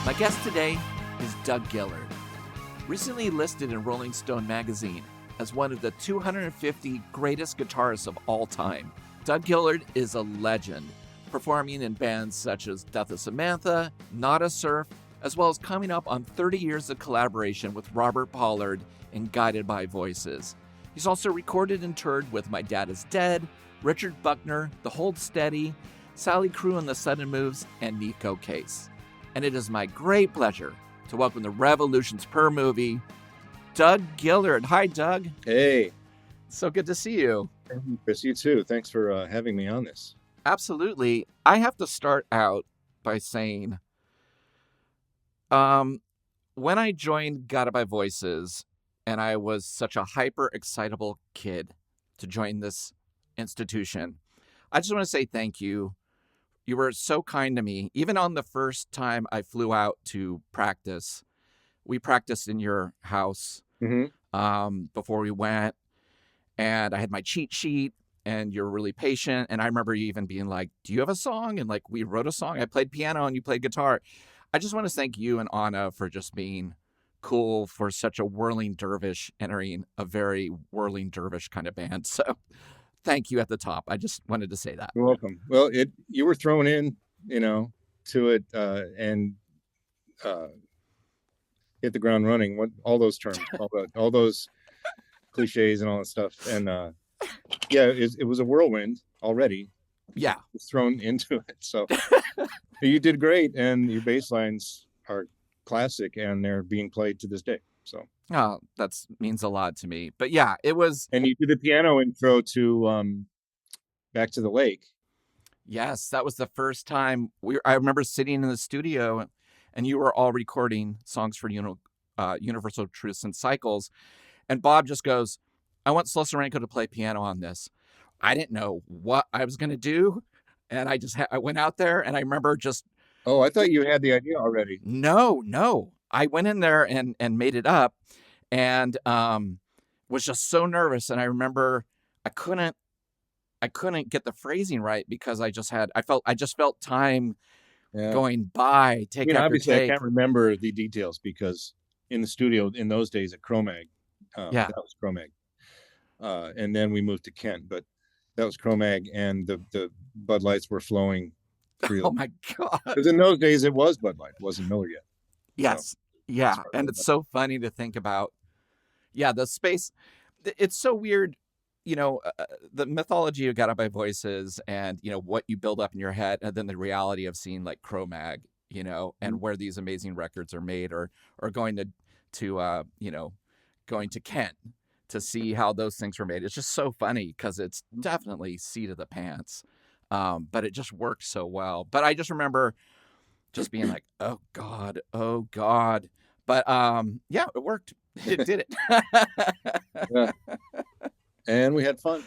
My guest today is Doug Gillard. Recently listed in Rolling Stone magazine as one of the 250 greatest guitarists of all time, Doug Gillard is a legend, performing in bands such as Death of Samantha, Nada Surf, as well as coming up on 30 years of collaboration with Robert Pollard in Guided by Voices. He's also recorded and toured with My Dad Is Dead, Richard Buckner, The Hold Steady, Sally Crew and the Sudden Moves, and Nico Case. And it is my great pleasure to welcome the Revolutions Per Movie, Doug Gillard. Hi, Doug. Hey. So good to see you. Chris, you too. Thanks for having me on this. Absolutely. I have to start out by saying, when I joined Guided by Voices, and I was such a hyper excitable kid to join this institution, I just want to say thank you. You were so kind to me. Even on the first time I flew out to practice, we practiced in your house before we went, and I had my cheat sheet, and you're really patient. And I remember you even being like, do you have a song? And like, we wrote a song. I played piano and you played guitar. I just want to thank you and Anna for just being cool for such a whirling dervish entering a very whirling dervish kind of band. So thank you at the top. I just wanted to say that. You're welcome. Well, you were thrown in, to it and hit the ground running. All those terms, all those cliches and all that stuff. And it was a whirlwind already. Yeah, was thrown into it. So you did great, and your bass lines are classic, and they're being played to this day. So that means a lot to me. But yeah, it was. And you did the piano intro to Back to the Lake. Yes, that was the first time I remember sitting in the studio, and you were all recording songs for Universal Truths and Cycles, and Bob just goes, "I want Slesserenko to play piano on this." I didn't know what I was going to do, and I went out there, and I remember just. Oh, I thought you had the idea already. No. I went in there and made it up, and was just so nervous. And I remember I couldn't get the phrasing right because I just felt time going by. Obviously, I can't remember the details because in the studio in those days at Cro-Mag, that was Cro-Mag, and then we moved to Kent, but that was Cro-Mag, and the Bud Lights were flowing. Oh my God! Because in those days it was Bud Light, it wasn't Miller yet. Yes, so, yeah, and it's so funny to think about. Yeah, the space. It's so weird, the mythology of Guided by Voices, and what you build up in your head, and then the reality of seeing like Cro-Mag, and where these amazing records are made, or going to going to Kent to see how those things were made. It's just so funny because it's definitely seat of the pants. But it just worked so well. But I just remember just being like, oh God. But it worked. It did it. Yeah. And we had fun,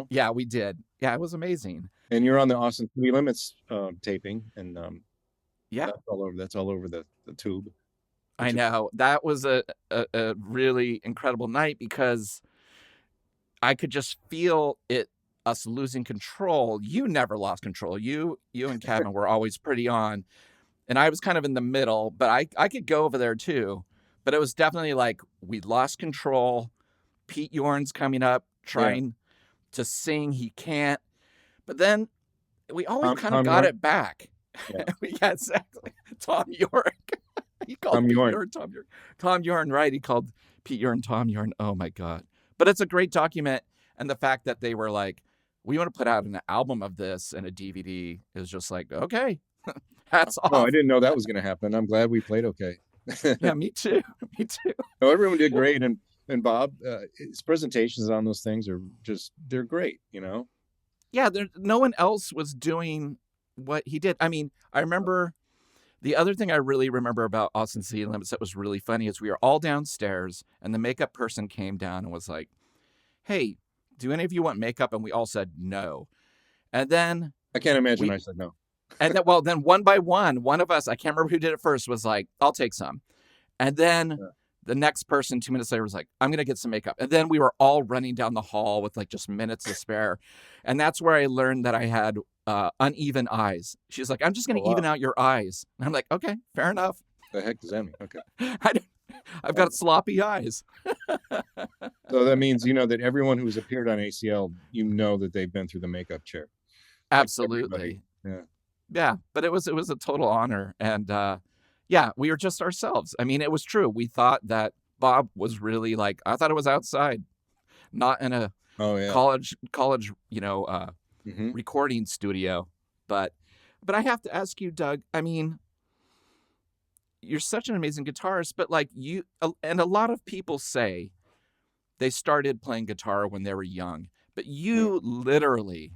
Yeah, we did. Yeah, it was amazing. And you're on the Austin City Limits taping, and that's all over the tube. I know. That was a really incredible night because I could just feel us losing control. You never lost control. You and Kevin were always pretty on, and I was kind of in the middle, but I could go over there too. But it was definitely like we lost control. Pete Yorn's coming up trying to sing. He can't. But then we always kind of got it back. Yeah, exactly. Tom York. He called Tom Yorn. Tom Yorn, right? He called Pete Yorn Tom Yorn. Oh my God. But it's a great document. And the fact that they were like, we want to put out an album of this and a DVD is just like, okay, hats off. Oh, I didn't know that was going to happen. I'm glad we played okay. Yeah, me too. No, everyone did great. And Bob, his presentations on those things they're great, Yeah, no one else was doing what he did. I mean, I remember the other thing I really remember about Austin City Limits that was really funny is we were all downstairs and the makeup person came down and was like, hey, do any of you want makeup? And we all said no. And then I can't imagine I said no. And then one by one of us, I can't remember who did it first, was like, I'll take some. And then the next person 2 minutes later was like, I'm going to get some makeup. And then we were all running down the hall with like just minutes to spare. And that's where I learned that I had uneven eyes. She's like, I'm just going to even out your eyes. And I'm like, okay, fair enough. The heck does that mean? Okay. I've got sloppy eyes. So that means, that everyone who's appeared on ACL, that they've been through the makeup chair. Like everybody. Absolutely. Yeah. Yeah, but it was a total honor, and yeah, we were just ourselves. I mean, it was true. We thought that Bob was really like, I thought it was outside, not in a Oh yeah. college, Mm-hmm. recording studio. But I have to ask you, Doug. I mean, you're such an amazing guitarist, but like and a lot of people say they started playing guitar when they were young, but you literally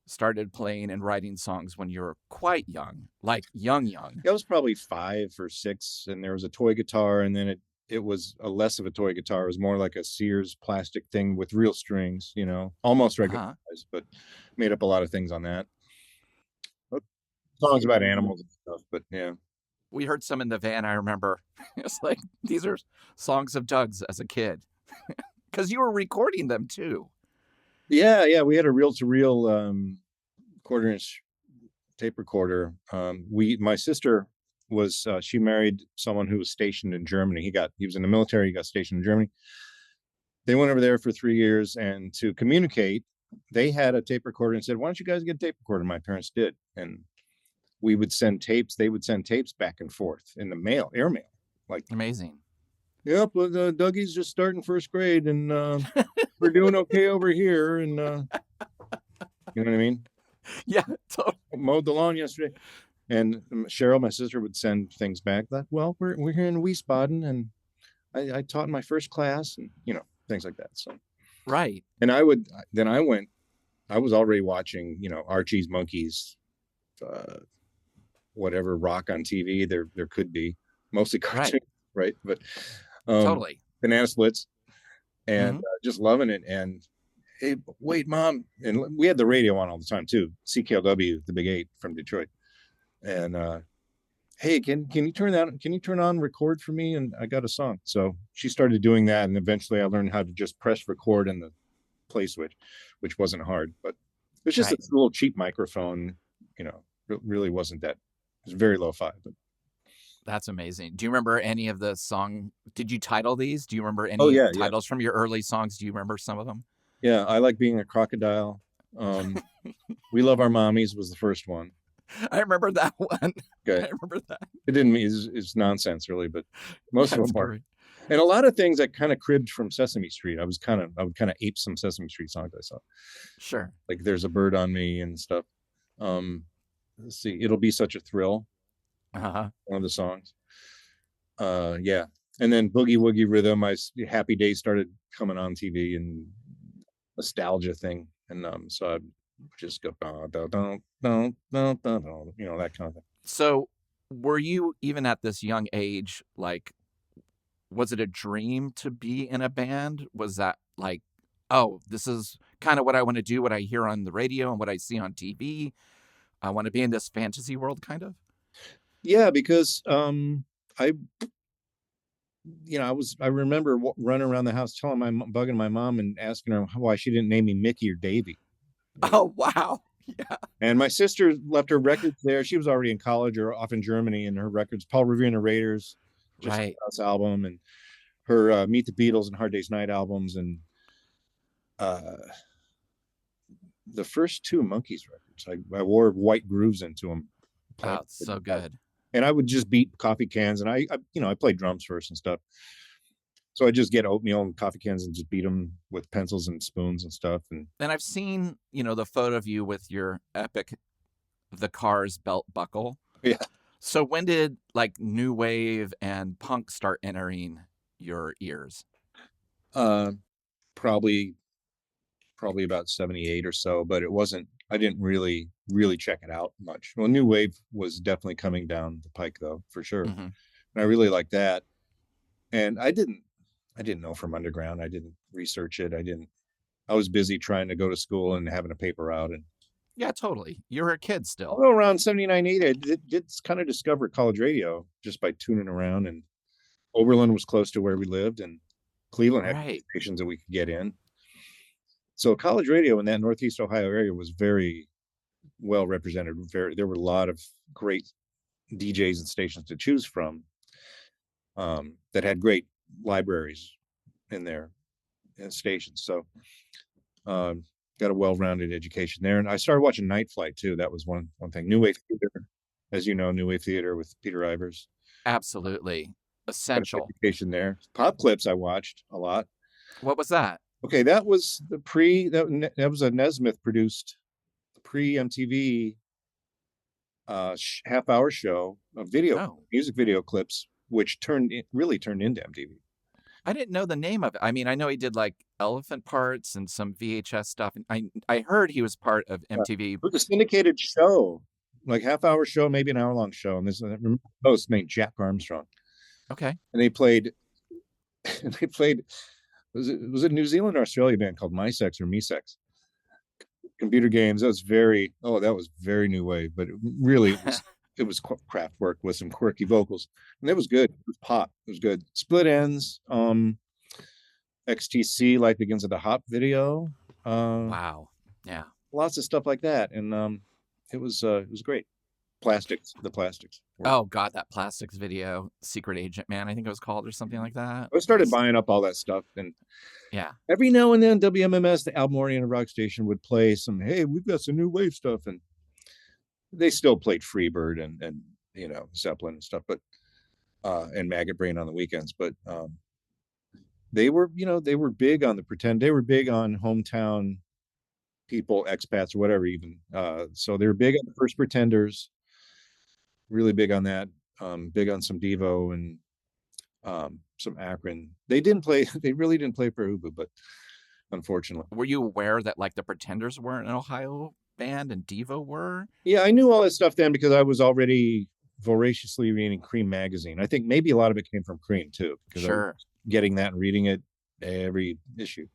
started playing and writing songs when you were quite young, like young. I was probably 5 or 6, and there was a toy guitar, and then it was a less of a toy guitar. It was more like a Sears plastic thing with real strings, almost regular size, but made up a lot of things on that. Songs about animals and stuff, but yeah. We heard some in the van, I remember. It's like, these are songs of Doug's as a kid. Because you were recording them too. Yeah, we had a reel-to-reel quarter-inch tape recorder. My sister was she married someone who was stationed in Germany. He was in the military. He got stationed in Germany. They went over there for 3 years, and to communicate, they had a tape recorder and said, "Why don't you guys get a tape recorder?" My parents did, and we would send tapes. They would send tapes back and forth in the mail, airmail. Like, amazing. Yep, Dougie's just starting first grade, and we're doing okay over here, and you know what I mean? Yeah, totally. Mowed the lawn yesterday, and Cheryl, my sister, would send things back like, "Well, we're here in Wiesbaden, and I taught in my first class," and things like that. So right. And I was already watching, Archie's Monkeys, whatever rock on TV there could be, mostly cartoons, right? But totally Banana Splits, and just loving it. And hey, wait, Mom, and we had the radio on all the time too. CKLW, the Big 8 from Detroit, and hey, can you turn that? Can you turn on record for me? And I got a song. So she started doing that, and eventually I learned how to just press record in the play switch, which wasn't hard, but it was just a little cheap microphone. It really wasn't that. It was very lo-fi, but. That's amazing. Do you remember any of the song? Did you title these? Do you remember any titles from your early songs? Do you remember some of them? Yeah, I Like Being a Crocodile. We Love Our Mommies was the first one. I remember that one. Okay. I remember that. It didn't mean it's nonsense really, but most of them are. And a lot of things that kind of cribbed from Sesame Street. I would kind of ape some Sesame Street songs I saw. Sure. Like There's a Bird on Me and stuff. Let's see, It'll Be Such a Thrill. One of the songs. Yeah. And then Boogie Woogie Rhythm, Happy Days started coming on TV, and nostalgia thing. And so I just go, that kind of thing. So were you, even at this young age, like, was it a dream to be in a band? Was that like, oh, this is kind of what I want to do, what I hear on the radio and what I see on TV? I want to be in this fantasy world, kind of? Yeah, because I remember running around the house bugging my mom and asking her why she didn't name me Mickey or Davy. Oh, wow. Yeah. And my sister left her records there. She was already in college or off in Germany, and her records, Paul Revere and the Raiders, just house album, and her Meet the Beatles and Hard Day's Night albums, and the first 2 Monkees records. I wore white grooves into them. Wow, it's so good. And I would just beat coffee cans, and I played drums first and stuff. So I just get oatmeal and coffee cans and just beat them with pencils and spoons and stuff. And I've seen, the photo of you with your epic The Cars belt buckle. Yeah. So when did like new wave and punk start entering your ears? Probably about 78 or so, but I didn't really check it out much. Well, new wave was definitely coming down the pike though, for sure. And I really liked that. And I didn't know from underground. I didn't research it. I was busy trying to go to school and having a paper route. And yeah, totally. You were a kid still. Although around 79, 80, I did kind of discover college radio just by tuning around, and Oberlin was close to where we lived, and Cleveland had stations that we could get in. So college radio in that Northeast Ohio area was very well represented. There were a lot of great DJs and stations to choose from, that had great libraries in their stations. So got a well-rounded education there. And I started watching Night Flight too. That was one thing. New Wave Theater, as you know, New Wave Theater with Peter Ivers. Absolutely. Essential. Education there. Pop Clips I watched a lot. What was that? Okay, that was that was a Nesmith produced pre-MTV half-hour show of music video clips, which really turned into MTV. I didn't know the name of it. I mean, I know he did like Elephant Parts and some VHS stuff. And I heard he was part of MTV. It was a syndicated show, like half-hour show, maybe an hour-long show. And this host named Jack Armstrong. Okay. And they played. Was it New Zealand or Australia band called My Sex or Me Sex? Computer games. That was very new wave, but it was Kraftwerk with some quirky vocals, and it was good. It was pop. It was good. Split Ends, XTC, Life Begins at the Hop video. Wow. Yeah. Lots of stuff like that, and it was great. The Plastics. Oh God, that Plastics video, Secret Agent Man, I think it was called, or something like that. I started buying up all that stuff, and yeah, every now and then WMMS, the album-oriented rock station, would play some. Hey, we've got some new wave stuff, and they still played Freebird and Zeppelin and stuff, but and Maggot Brain on the weekends. But they were big on the pretend. They were big on hometown people, expats or whatever. Even so, they were big on the First Pretenders. Really big on that. Big on some Devo and some Akron. They really didn't play for Ubu, but unfortunately. Were you aware that like the Pretenders were an Ohio band and Devo were? Yeah, I knew all that stuff then because I was already voraciously reading Cream magazine. I think maybe a lot of it came from Cream too, because I was getting that and reading it every issue.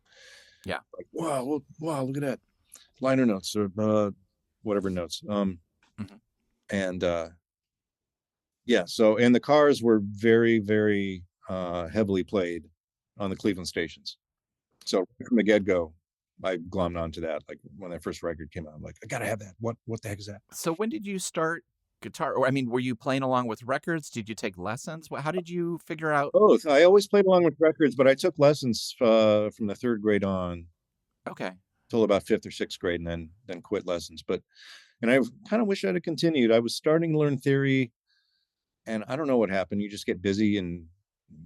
Yeah. Like, wow, look at that. Liner notes or whatever notes. And yeah, so, and the Cars were very, very heavily played on the Cleveland stations. So from the get-go, I glommed onto that. Like when that first record came out, I'm like, I gotta have that. What the heck is that? So when did you start guitar? Or I mean, were you playing along with records? Did you take lessons? How did you figure out? Both. I always played along with records, but I took lessons from the third grade on. Okay. Till about fifth or sixth grade, and then quit lessons. And I kind of wish I'd have continued. I was starting to learn theory, and I don't know what happened. You just get busy, and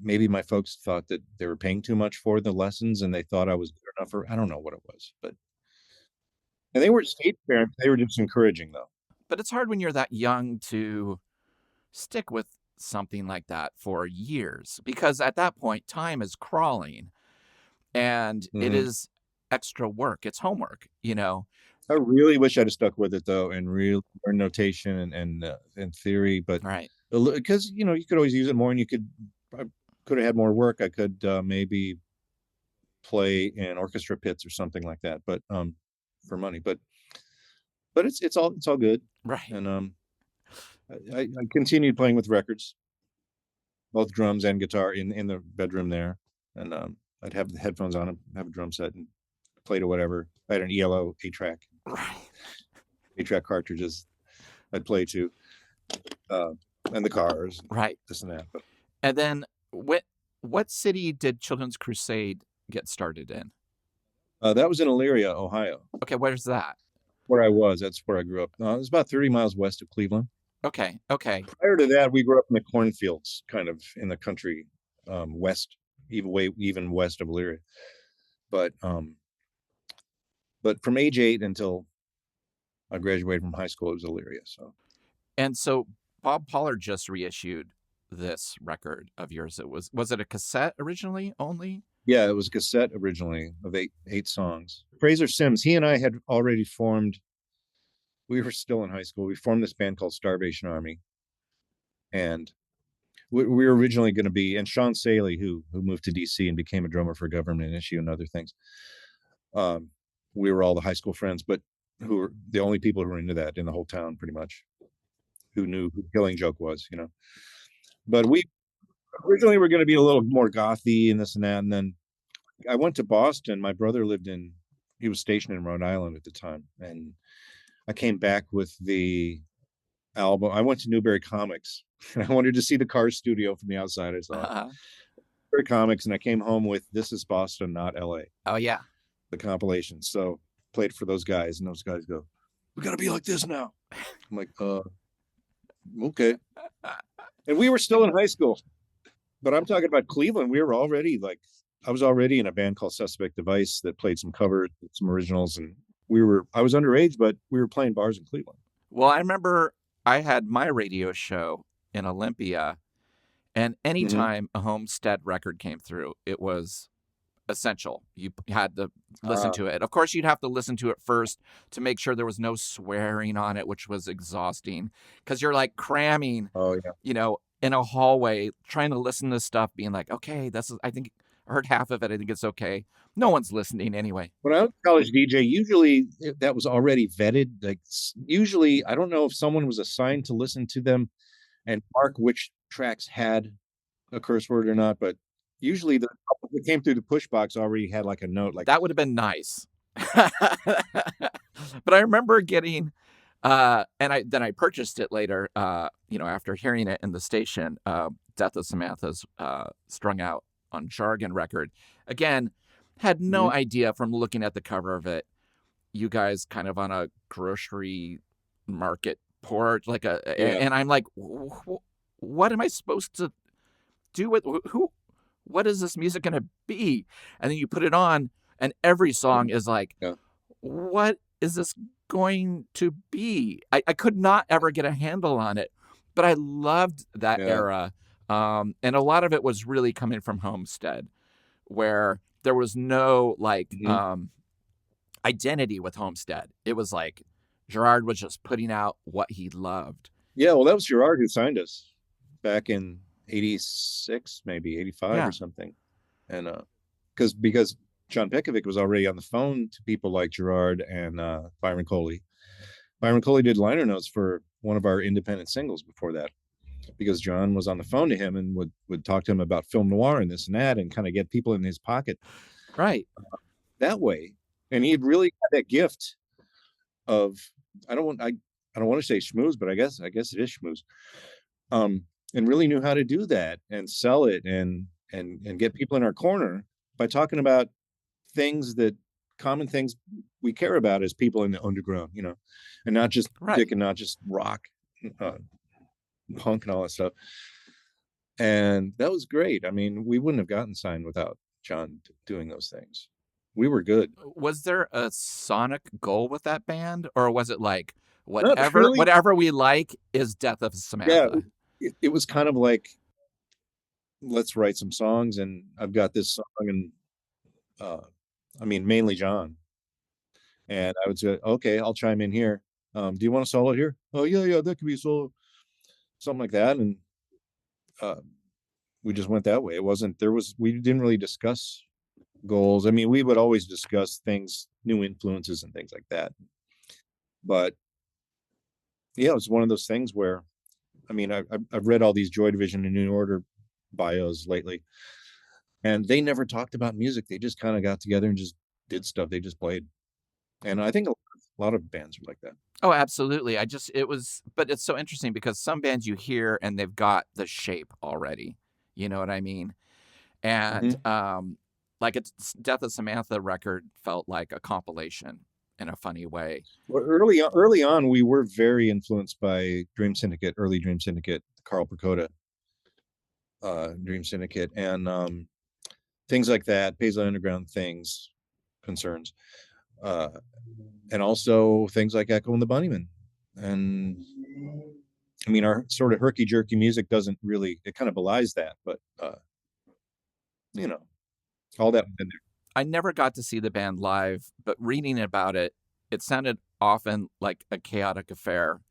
maybe my folks thought that they were paying too much for the lessons, and they thought I was good enough for. I don't know what it was, and they weren't state parents. They were just encouraging, though. But it's hard when you're that young to stick with something like that for years, because at that point, time is crawling, and it is extra work. It's homework, I really wish I'd have stuck with it though, and really learn notation and theory. But because you could always use it more, and I could have had more work. I could maybe play in orchestra pits or something like that, but for money. But it's all good, right? And I continued playing with records, both drums and guitar in the bedroom there, and I'd have the headphones on and have a drum set and play to whatever. I had an ELO 8-track. Right. 8-track cartridges I'd play to, and the Cars, right? This and that. And then, what city did Children's Crusade get started in? That was in Elyria, Ohio. Okay, where's that? Where I was. That's where I grew up. It was about 30 miles west of Cleveland. Okay. Prior to that, we grew up in the cornfields, kind of in the country, west, even west of Elyria. But from age 8 until I graduated from high school, it was Elyria. So Bob Pollard just reissued this record of yours. Was it a cassette originally only? Yeah, it was a cassette originally of eight songs. Fraser Sims, he and I had already formed. We were still in high school. We formed this band called Starvation Army, and we were originally going to be. And Sean Saley, who moved to DC and became a drummer for Government Issue and other things. We were all the high school friends, but who were the only people who were into that in the whole town, pretty much, who knew who Killing Joke was, But we originally were going to be a little more gothy and this and that. And then I went to Boston. My brother he was stationed in Rhode Island at the time. And I came back with the album. I went to Newberry Comics and I wanted to see the Cars studio from the outside. I saw it. Newberry Comics, and I came home with This Is Boston, Not LA. Oh yeah. The compilation. So played for those guys, and those guys go, "We got to be like this now." I'm like, okay. And we were still in high school, but I'm talking about Cleveland. We were already like, I was already in a band called Suspect Device that played some covers, some originals, and I was underage, but we were playing bars in Cleveland. Well, I remember I had my radio show in Olympia, and anytime a Homestead record came through, it was essential. You had to listen to it. Of course, you'd have to listen to it first to make sure there was no swearing on it, which was exhausting because you're like cramming, in a hallway, trying to listen to stuff, being like, okay, I think I heard half of it. I think it's okay. No one's listening anyway. When I was a college DJ, usually that was already vetted. Like usually, I don't know if someone was assigned to listen to them and mark which tracks had a curse word or not, but usually the couple that came through the push box already had like a note. Like that would have been nice. But I remember getting, and I purchased it later, after hearing it in the station, Death of Samantha's Strung Out on Jargon record. Again, had no idea from looking at the cover of it. You guys kind of on a grocery market porch, and I'm like, what am I supposed to do with who? What is this music going to be? And then you put it on, and every song is like, what is this going to be? I could not ever get a handle on it, but I loved that era. And a lot of it was really coming from Homestead, where there was no identity with Homestead. It was like Gillard was just putting out what he loved. Yeah, well, that was Gillard who signed us back in 86, maybe 85 or something. And because John Pekovic was already on the phone to people like Gillard and Byron Coley. Byron Coley did liner notes for one of our independent singles before that, because John was on the phone to him and would talk to him about film noir and this and that, and kind of get people in his pocket that way. And he had really had that gift of, I don't want to say schmooze, but I guess it is schmooze. And really knew how to do that and sell it and get people in our corner by talking about common things we care about as people in the underground, and not just dick and not just rock, punk and all that stuff. And that was great. I mean, we wouldn't have gotten signed without John doing those things. We were good. Was there a sonic goal with that band, or was it like whatever we like is Death of Samantha? Yeah. It was kind of like, let's write some songs, and I've got this song, and mainly John. And I would say, okay, I'll chime in here. Do you want a solo here? Oh yeah, that could be a solo, something like that. And we just went that way. We didn't really discuss goals. We would always discuss things, new influences and things like that. But yeah, it was one of those things where, I've read all these Joy Division and New Order bios lately, and they never talked about music. They just kind of got together and just did stuff. They just played. And I think a lot of bands are like that. Oh, absolutely. But it's so interesting because some bands you hear and they've got the shape already. You know what I mean? And it's Death of Samantha record felt like a compilation in a funny way. Well, early on, we were very influenced by Dream Syndicate, early Dream Syndicate, Carl Percoda, Dream Syndicate, and things like that, Paisley Underground concerns, and also things like Echo and the Bunnymen. And our sort of herky-jerky music doesn't really, it kind of belies that, but all that in there. I never got to see the band live, but reading about it, it sounded often like a chaotic affair,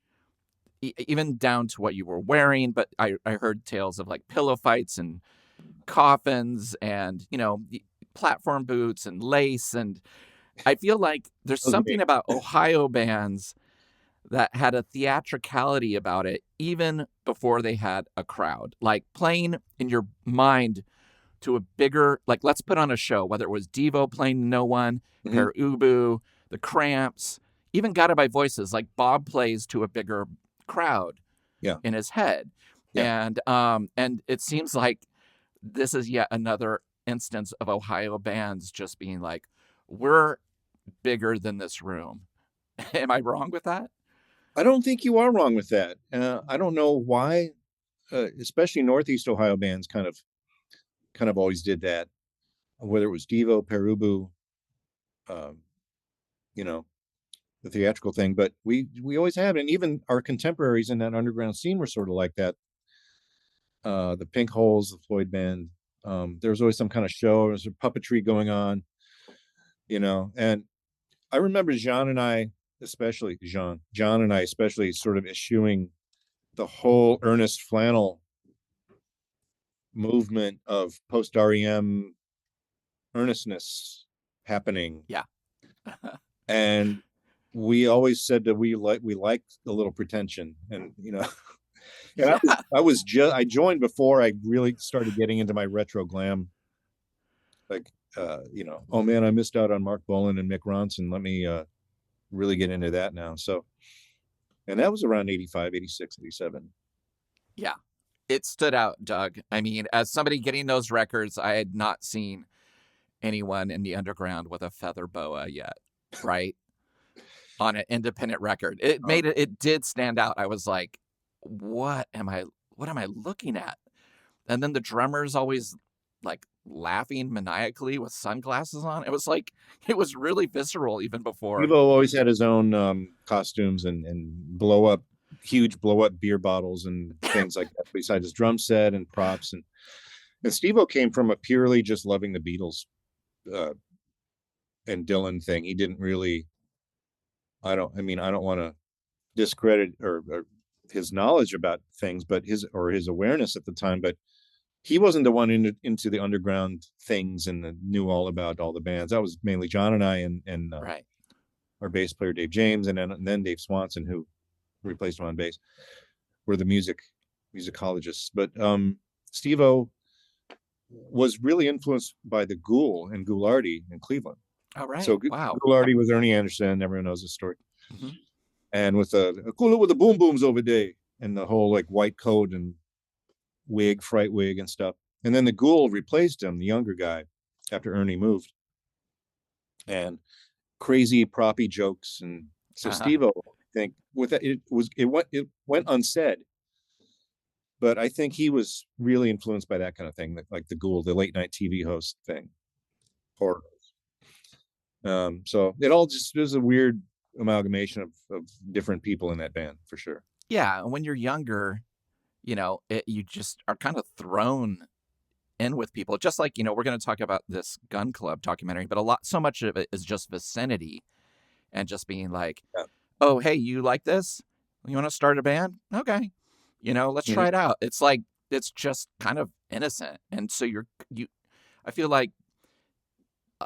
even down to what you were wearing. But I heard tales of like pillow fights and coffins and, platform boots and lace. And I feel like there's something about Ohio bands that had a theatricality about it, even before they had a crowd, like playing in your mind to a bigger, like, let's put on a show, whether it was Devo playing No One, Per Ubu, the Cramps, even Guided by Voices, like Bob plays to a bigger crowd Yeah. in his head. Yeah. And it seems like this is yet another instance of Ohio bands just being like, we're bigger than this room. Am I wrong with that? I don't think you are wrong with that. I don't know why, especially Northeast Ohio bands kind of always did that, whether it was Devo, Perubu, um, you know, the theatrical thing, but we always have, and even our contemporaries in that underground scene were sort of like that. The Pink Holes, the Floyd band, there was always some kind of show, there's a puppetry going on, and I remember John and I especially sort of eschewing the whole Ernest Flannel movement of post REM earnestness happening. Yeah. And we always said that we liked a little pretension, and Yeah. I joined before I really started getting into my retro glam, like oh man, I missed out on Mark Bolan and Mick Ronson, let me really get into that now. So, and that was around 85, 86, 87. Yeah. It stood out, Doug. I mean, as somebody getting those records, I had not seen anyone in the underground with a feather boa yet, right? On an independent record. It did stand out. I was like, what am I looking at? And then the drummer's always like laughing maniacally with sunglasses on. It was really visceral even before. Evo always had his own costumes and huge blow up beer bottles and things like that, besides his drum set and props. And Steve-O came from a purely just loving the Beatles and Dylan thing. He didn't really, I don't want to discredit or his knowledge about things, but his awareness at the time, but he wasn't the one into the underground things and knew all about all the bands. That was mainly John and I and Right. our bass player Dave James, and then Dave Swanson, who replaced him on bass, were the musicologists. But Steve-O was really influenced by the Ghoul and Ghoulardi in Cleveland. All right. So wow. Ghoulardi was Ernie Anderson. Everyone knows the story. Mm-hmm. And with a cool with the boom booms over there and the whole like white coat and fright wig and stuff. And then the Ghoul replaced him, the younger guy, after Ernie moved. And crazy proppy jokes, and so Steve-O, I think with that, it went unsaid, but I think he was really influenced by that kind of thing, like the Ghoul, the late night TV host thing, horror. So it all just is a weird amalgamation of different people in that band for sure. Yeah, when you're younger, you just are kind of thrown in with people. Just like, we're going to talk about this Gun Club documentary, but so much of it is just vicinity and just being like, yeah. Oh, hey, you like this? You want to start a band? Okay. Let's try it out. It's like, it's just kind of innocent. And so I feel like,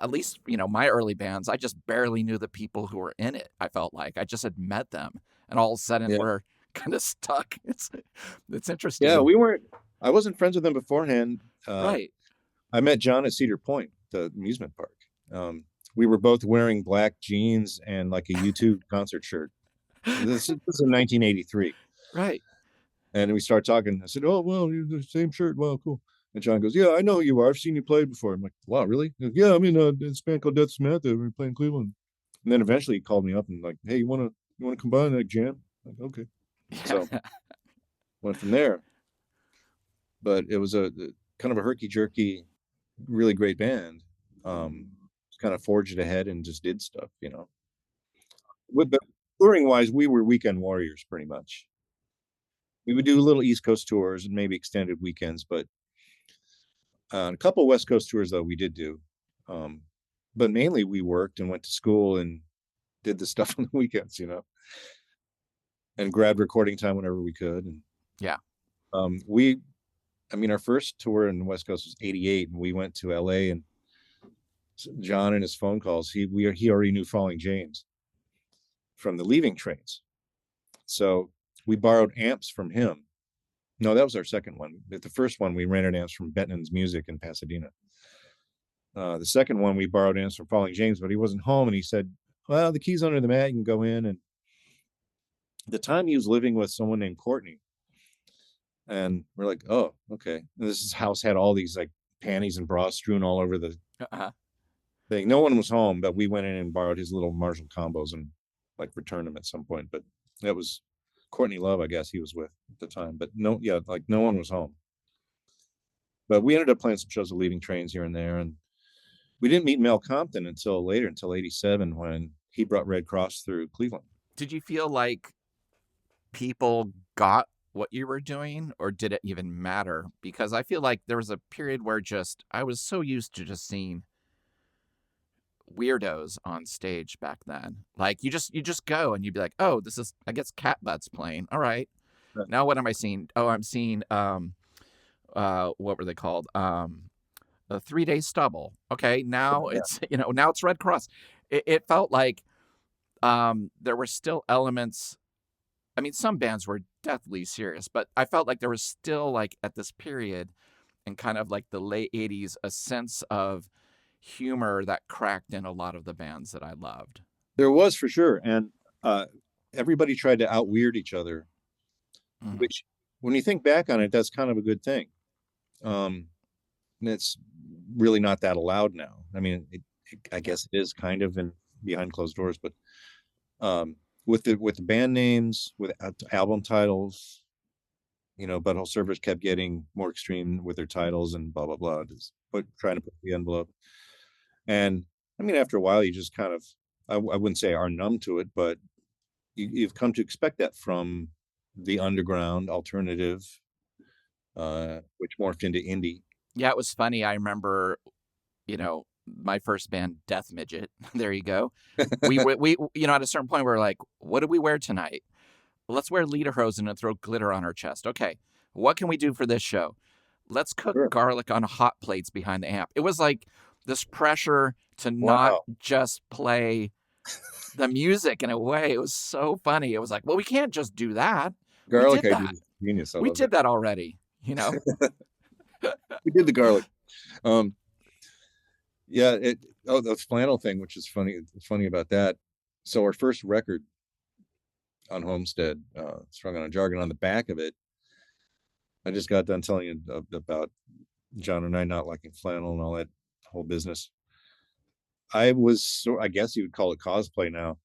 at least, my early bands, I just barely knew the people who were in it. I felt like I just had met them, and all of a sudden we're kind of stuck. It's interesting. Yeah, I wasn't friends with them beforehand. Right. I met John at Cedar Point, the amusement park. We were both wearing black jeans and like a U2 concert shirt. This is in 1983. Right. And we start talking. I said, "Oh, well, you're the same shirt. Well, cool." And John goes, "Yeah, I know who you are. I've seen you play before." I'm like, "Wow, really?" Goes, "Yeah, I'm in this band called Death of Samantha. We were playing Cleveland." And then eventually he called me up and like, "Hey, you want to combine that jam?" I'm like, okay. So went from there. But it was a kind of a herky-jerky, really great band. Kind of forged ahead and just did stuff, With the touring wise, we were weekend warriors pretty much. We would do little East Coast tours and maybe extended weekends, but a couple West Coast tours though we did do. But mainly we worked and went to school and did the stuff on the weekends, and grabbed recording time whenever we could. And yeah, our first tour in the West Coast was 88, and we went to LA, and John and his phone calls, he already knew Falling James from the Leaving Trains. So we borrowed amps from him. No, that was our second one. The first one, we rented amps from Benton's Music in Pasadena. The second one, we borrowed amps from Falling James, but he wasn't home, and he said, "Well, the key's under the mat. You can go in." And At the time he was living with someone named Courtney. And we're like, oh, okay. And this house had all these like panties and bras strewn all over the thing. No one was home, but we went in and borrowed his little Marshall combos and like returned them at some point. But that was Courtney Love, I guess he was with at the time. But no, yeah, like no one was home. But we ended up playing some shows of Leaving Trains here and there. And we didn't meet Mel Compton until later, until 87, when he brought Red Cross through Cleveland. Did you feel like people got what you were doing, or did it even matter? Because I feel like there was a period where just I was so used to just seeing weirdos on stage back then. Like you just go and you'd be like, oh, this is, I guess, Cat Butts playing. All right. Now what am I seeing? Oh, I'm seeing what were they called? A 3 Day Stubble. Okay, now it's now it's Red Cross. It felt like there were still elements. I mean, some bands were deathly serious, but I felt like there was still, like, at this period in kind of like the late 80s, a sense of humor that cracked in a lot of the bands that I loved. There was, for sure. And everybody tried to out-weird each other, which, when you think back on it, that's kind of a good thing. And it's really not that allowed now. I mean, I guess it is kind of behind closed doors, but with the band names, with album titles, Butthole Surfers kept getting more extreme with their titles and blah blah blah, just trying to put the envelope. And I mean, after a while, you just kind of, I wouldn't say are numb to it, but you've come to expect that from the underground alternative, which morphed into indie. Yeah, it was funny. I remember, my first band, Death Midget. There you go. We at a certain point, we were like, what do we wear tonight? Let's wear lederhosen and throw glitter on our chest. Okay, what can we do for this show? Let's cook garlic on hot plates behind the amp. It was like this pressure to not just play the music in a way. It was so funny. It was like, well, we can't just do that. Garlic, we did that. Genius. We did that already. We did the garlic. Yeah. The flannel thing, which is funny about that. So our first record on Homestead, Strung on a Jargon, on the back of it, I just got done telling you about John and I not liking flannel and all that whole business. I guess you would call it cosplay now.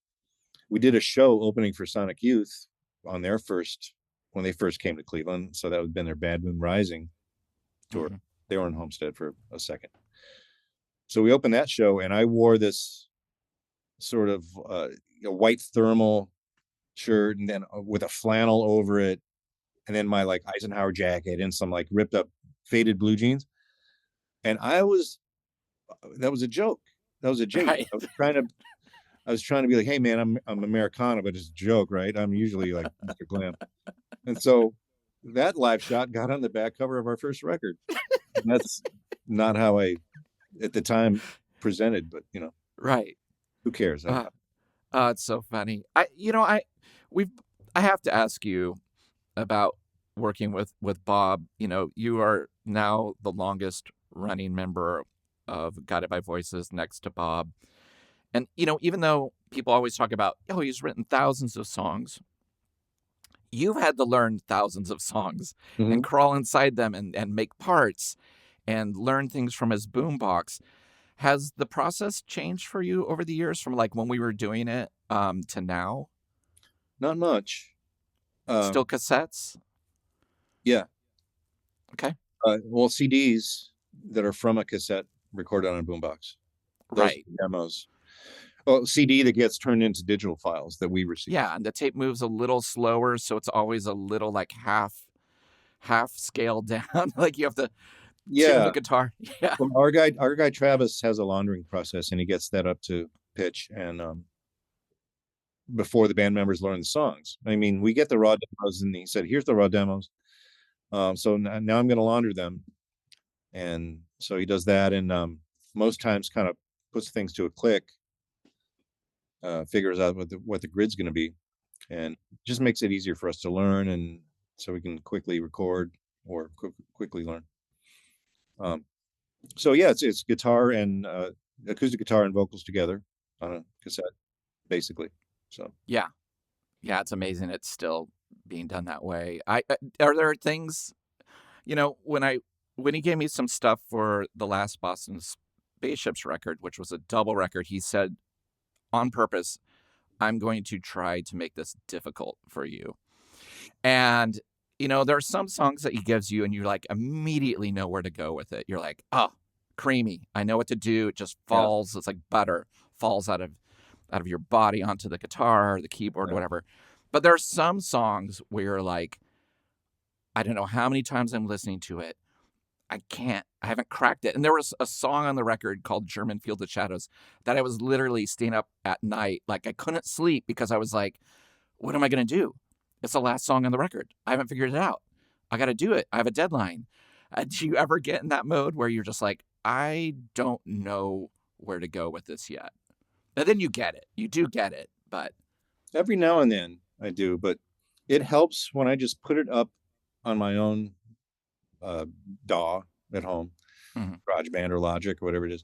We did a show opening for Sonic Youth on when they first came to Cleveland. So that would have been their Bad Moon Rising tour. Mm-hmm. They were in Homestead for a second. So we opened that show, and I wore this sort of white thermal shirt, and then with a flannel over it, and then my like Eisenhower jacket and some like ripped up faded blue jeans. And that was a joke. Right. I was trying to be like, hey man, I'm Americana, but it's a joke, right? I'm usually like Mr. Glam. And so that live shot got on the back cover of our first record. And that's not how I, at the time, presented, but right. Who cares? It's so funny. I have to ask you about working with Bob. You are now the longest running member of Guided by Voices, next to Bob. And, even though people always talk about, he's written thousands of songs, you've had to learn thousands of songs and crawl inside them and make parts and learn things from his boombox. Has the process changed for you over the years, from like when we were doing it to now? Not much. Still cassettes? Yeah. Okay. Well, CDs that are from a cassette recorded on a boombox. Right. Demos. Well, CD that gets turned into digital files that we receive. Yeah, and the tape moves a little slower, so it's always a little like half scaled down. Like you have to tune the guitar. Yeah. Well, our guy Travis has a laundering process, and he gets that up to pitch, and before the band members learn the songs. I mean, we get the raw demos, and he said, here's the raw demos. So now I'm going to launder them. And so he does that, and most times kind of puts things to a click, figures out what the grid's going to be, and just makes it easier for us to learn, and so we can quickly record or quickly learn. So yeah, it's guitar and acoustic guitar and vocals together on a cassette, basically. So yeah, Yeah, it's amazing it's still being done that way. Are there things, when he gave me some stuff for the last Boston Spaceships record, which was a double record, he said on purpose, I'm going to try to make this difficult for you. And, there are some songs that he gives you and you like immediately know where to go with it. You're like, oh, creamy. I know what to do. It just falls. Yeah. It's like butter falls out of your body onto the guitar or the keyboard, whatever. But there are some songs where you're like, I don't know how many times I'm listening to it. I haven't cracked it. And there was a song on the record called German Field of Shadows that I was literally staying up at night. Like I couldn't sleep because I was like, what am I going to do? It's the last song on the record. I haven't figured it out. I got to do it. I have a deadline. Do you ever get in that mode where you're just like, I don't know where to go with this yet? And then you get it. You do get it. But every now and then I do. But it helps when I just put it up on my own DAW at home, GarageBand or Logic or whatever it is,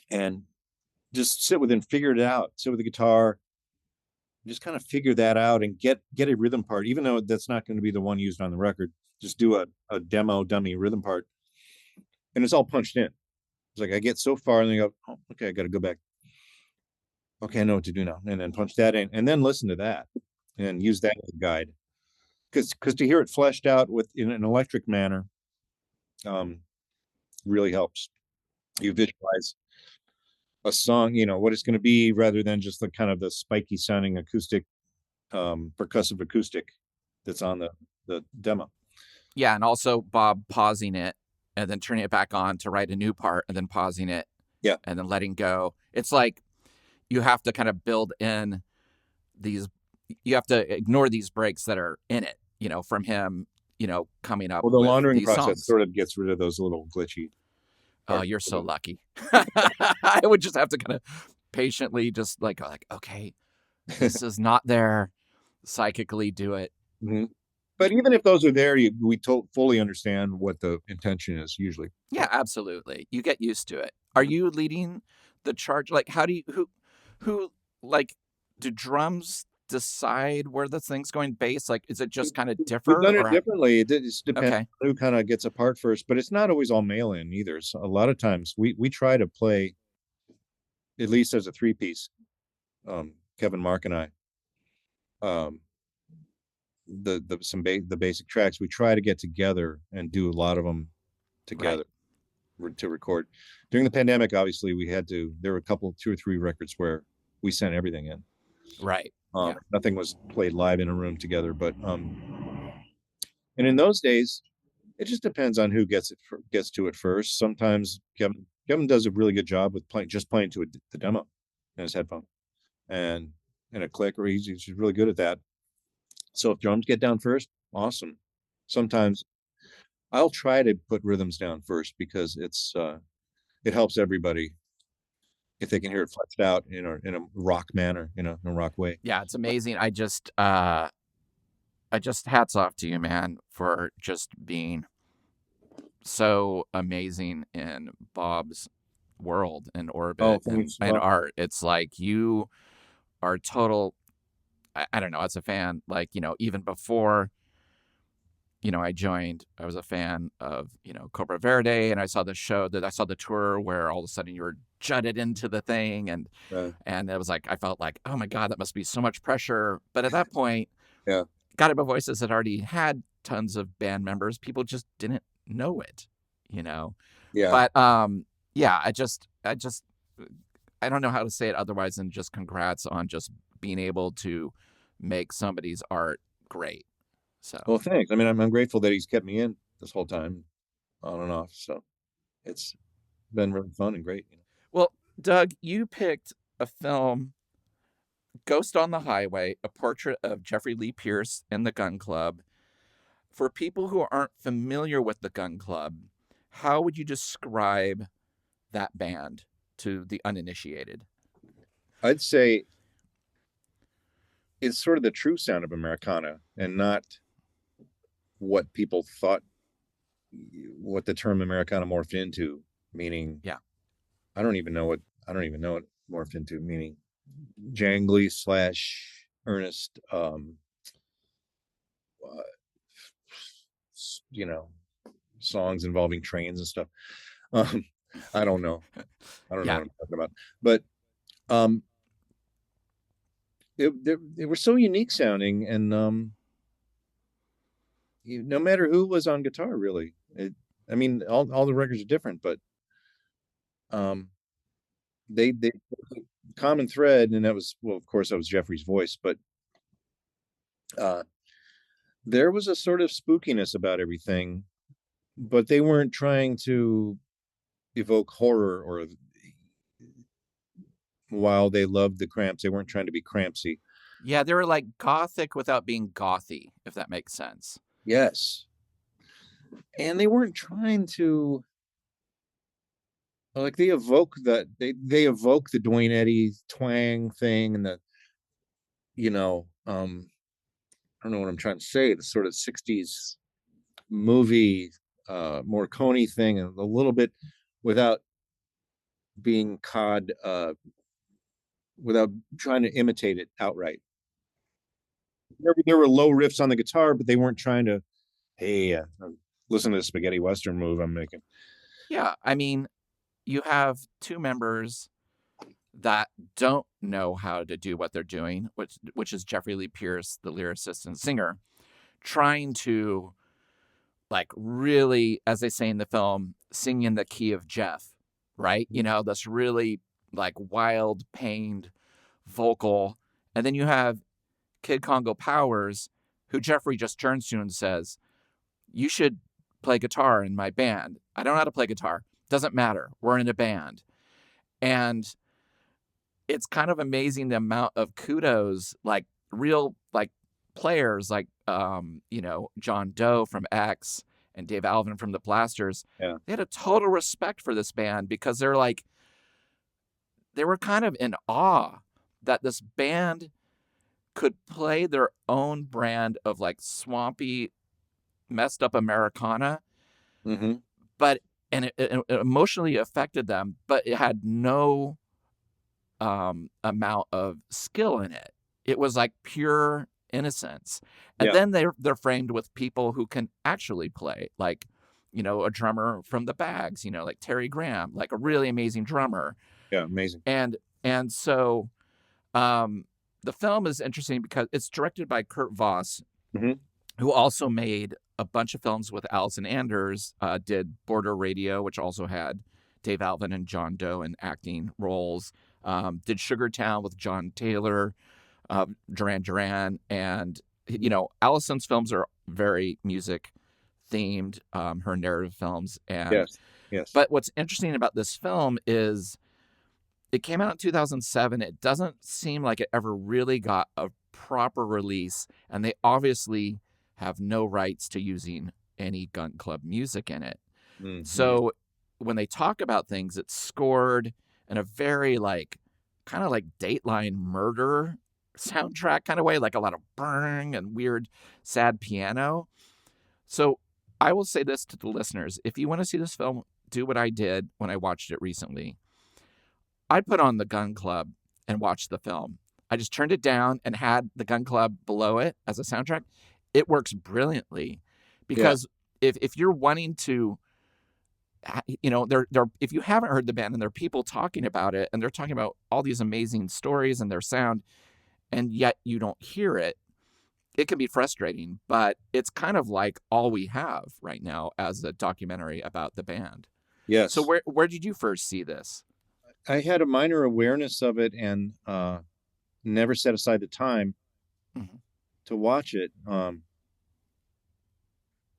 and just sit with it and figure it out. Sit with the guitar, just kind of figure that out and get a rhythm part, even though that's not going to be the one used on the record. Just do a demo dummy rhythm part, and it's all punched in. It's like I get so far and then go, oh, okay, I got to go back. Okay, I know what to do now, and then punch that in, and then listen to that, and use that as a guide. Because to hear it fleshed out in an electric manner, really helps. You visualize a song, what it's going to be, rather than just the kind of the spiky sounding acoustic, percussive acoustic that's on the demo. Yeah, and also Bob pausing it and then turning it back on to write a new part and then pausing it. Yeah. And then letting go. It's like you have to kind of build in you have to ignore these breaks that are in it, from him, coming up. Well, the with laundering these process songs. sort of gets rid of those little glitchy. Oh, you're so lucky. I would just have to kind of patiently just like, okay, this is not there. Psychically do it. Mm-hmm. But even if those are there, we fully understand what the intention is usually. Yeah, absolutely. You get used to it. Are you leading the charge? Like, how do you, who like, do drums decide where the thing's going bass? Like, is it just kind of differ? We've done it differently. It depends on who kind of gets a part first, but it's not always all mail in either. So a lot of times we try to play, at least as a 3-piece, Kevin, Mark, and I, the basic tracks, we try to get together and do a lot of them together to record. During the pandemic, obviously there were 2 or 3 records where we sent everything in. Right. Nothing was played live in a room together, but and in those days, it just depends on who gets to it first. Sometimes Kevin does a really good job with playing to the demo in his headphone and a click, or he's really good at that. So if drums get down first, awesome. Sometimes I'll try to put rhythms down first because it helps everybody if they can hear it fleshed out in a rock manner, in a rock way. Yeah, it's amazing. I just hats off to you, man, for just being so amazing in Bob's world and orbit and art. It's like you are total. I don't know. As a fan, like, even before, I joined, I was a fan of, Cobra Verde, and I saw the tour where all of a sudden you were jutted into the thing. And it was like, I felt like, oh my God, that must be so much pressure. But at that point, God Above Voices had already had tons of band members. People just didn't know it, Yeah. But, I don't know how to say it otherwise than just congrats on just being able to make somebody's art great. So, well, thanks. I mean, I'm grateful that he's kept me in this whole time, on and off. So it's been really fun and great. Well, Doug, you picked a film, Ghost on the Highway, a portrait of Jeffrey Lee Pierce and the Gun Club. For people who aren't familiar with the Gun Club, how would you describe that band to the uninitiated? I'd say it's sort of the true sound of Americana and not what people thought, what the term Americana morphed into, meaning, I don't even know what it morphed into, meaning jangly / earnest, you know, songs involving trains and stuff. Um, I don't know. I don't know Yeah. what I'm talking about, but um, they were so unique sounding, and no matter who was on guitar, really. I mean, all the records are different, but um, they common thread, and that was, well, of course, that was Jeffrey's voice, but uh, there was a sort of spookiness about everything, but they weren't trying to evoke horror, or while they loved the Cramps, they weren't trying to be Crampsy. Yeah, they were like gothic without being gothy, if that makes sense. Yes. And they weren't trying to, like, they evoke that they evoke the Dwayne Eddy twang thing, and the, I don't know what I'm trying to say, the sort of 60s movie Morricone thing, and a little bit, without being cod without trying to imitate it outright. There were low riffs on the guitar, but they weren't trying to, hey, listen to the spaghetti western move I'm making. Yeah, I mean, you have two members that don't know how to do what they're doing, which is Jeffrey Lee Pierce, the lyricist and singer, trying to, like, really, as they say in the film, sing in the key of Jeff, right? You know, this really like wild, pained vocal. And then you have Kid Congo Powers, who Jeffrey just turns to and says, "You should play guitar in my band." "I don't know how to play guitar." "Doesn't matter. We're in a band." And it's kind of amazing the amount of kudos, like real like players like John Doe from X and Dave Alvin from the Blasters. Yeah. They had a total respect for this band because they were kind of in awe that this band could play their own brand of like swampy, messed up Americana, Mm-hmm. but it emotionally affected them, but it had no amount of skill in it. It was like pure innocence. And Yeah. then they're framed with people who can actually play, like, a drummer from the Bags, like Terry Graham, like a really amazing drummer. Yeah, amazing. And so the film is interesting because it's directed by Kurt Voss, Mm-hmm. who also made a bunch of films with Alison Anders, did Border Radio, which also had Dave Alvin and John Doe in acting roles, did Sugartown with John Taylor, Duran Duran, and, Alison's films are very music themed, her narrative films. And Yes. But what's interesting about this film is it came out in 2007. It doesn't seem like it ever really got a proper release, and they obviously have no rights to using any Gun Club music in it. Mm-hmm. So when they talk about things, it's scored in a very kind of like Dateline murder soundtrack kind of way, like a lot of burn and weird, sad piano. So I will say this to the listeners. If you want to see this film, do what I did when I watched it recently. I put on the Gun Club and watched the film. I just turned it down and had the Gun Club below it as a soundtrack. It works brilliantly because if you're wanting to, if you haven't heard the band and there are people talking about it and they're talking about all these amazing stories and their sound, and yet you don't hear it, it can be frustrating. But it's kind of like all we have right now as a documentary about the band. Yes. So where did you first see this? I had a minor awareness of it, and never set aside the time to watch it. And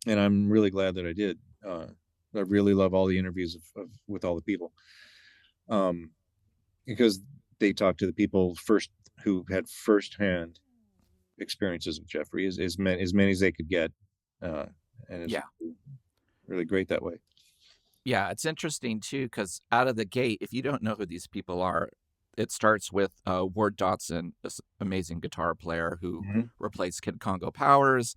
I'm really glad that I did. I really love all the interviews with all the people, because they talked to the people first who had firsthand experiences with Jeffrey, as many as they could get, and it's really great that way. Yeah, it's interesting, too, because out of the gate, if you don't know who these people are, it starts with Ward Dotson, this amazing guitar player who replaced Kid Congo Powers,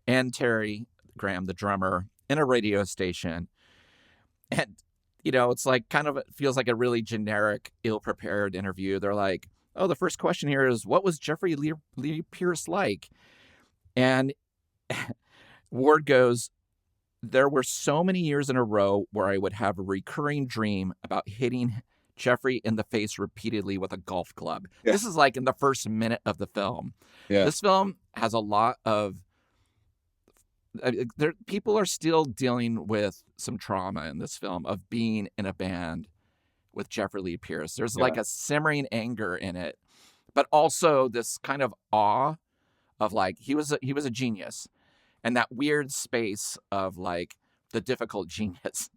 and Terry Graham, the drummer, in a radio station. And, it's like kind of feels like a really generic, ill-prepared interview. They're like, oh, the first question here is, what was Jeffrey Lee Pierce like? And Ward goes, there were so many years in a row where I would have a recurring dream about hitting Jeffrey in the face repeatedly with a golf club. Yeah. This is like in the first minute of the film. Yeah. This film has a lot of people are still dealing with some trauma in this film of being in a band with Jeffrey Lee Pierce. There's like a simmering anger in it, but also this kind of awe of like he was a genius, and that weird space of like the difficult genius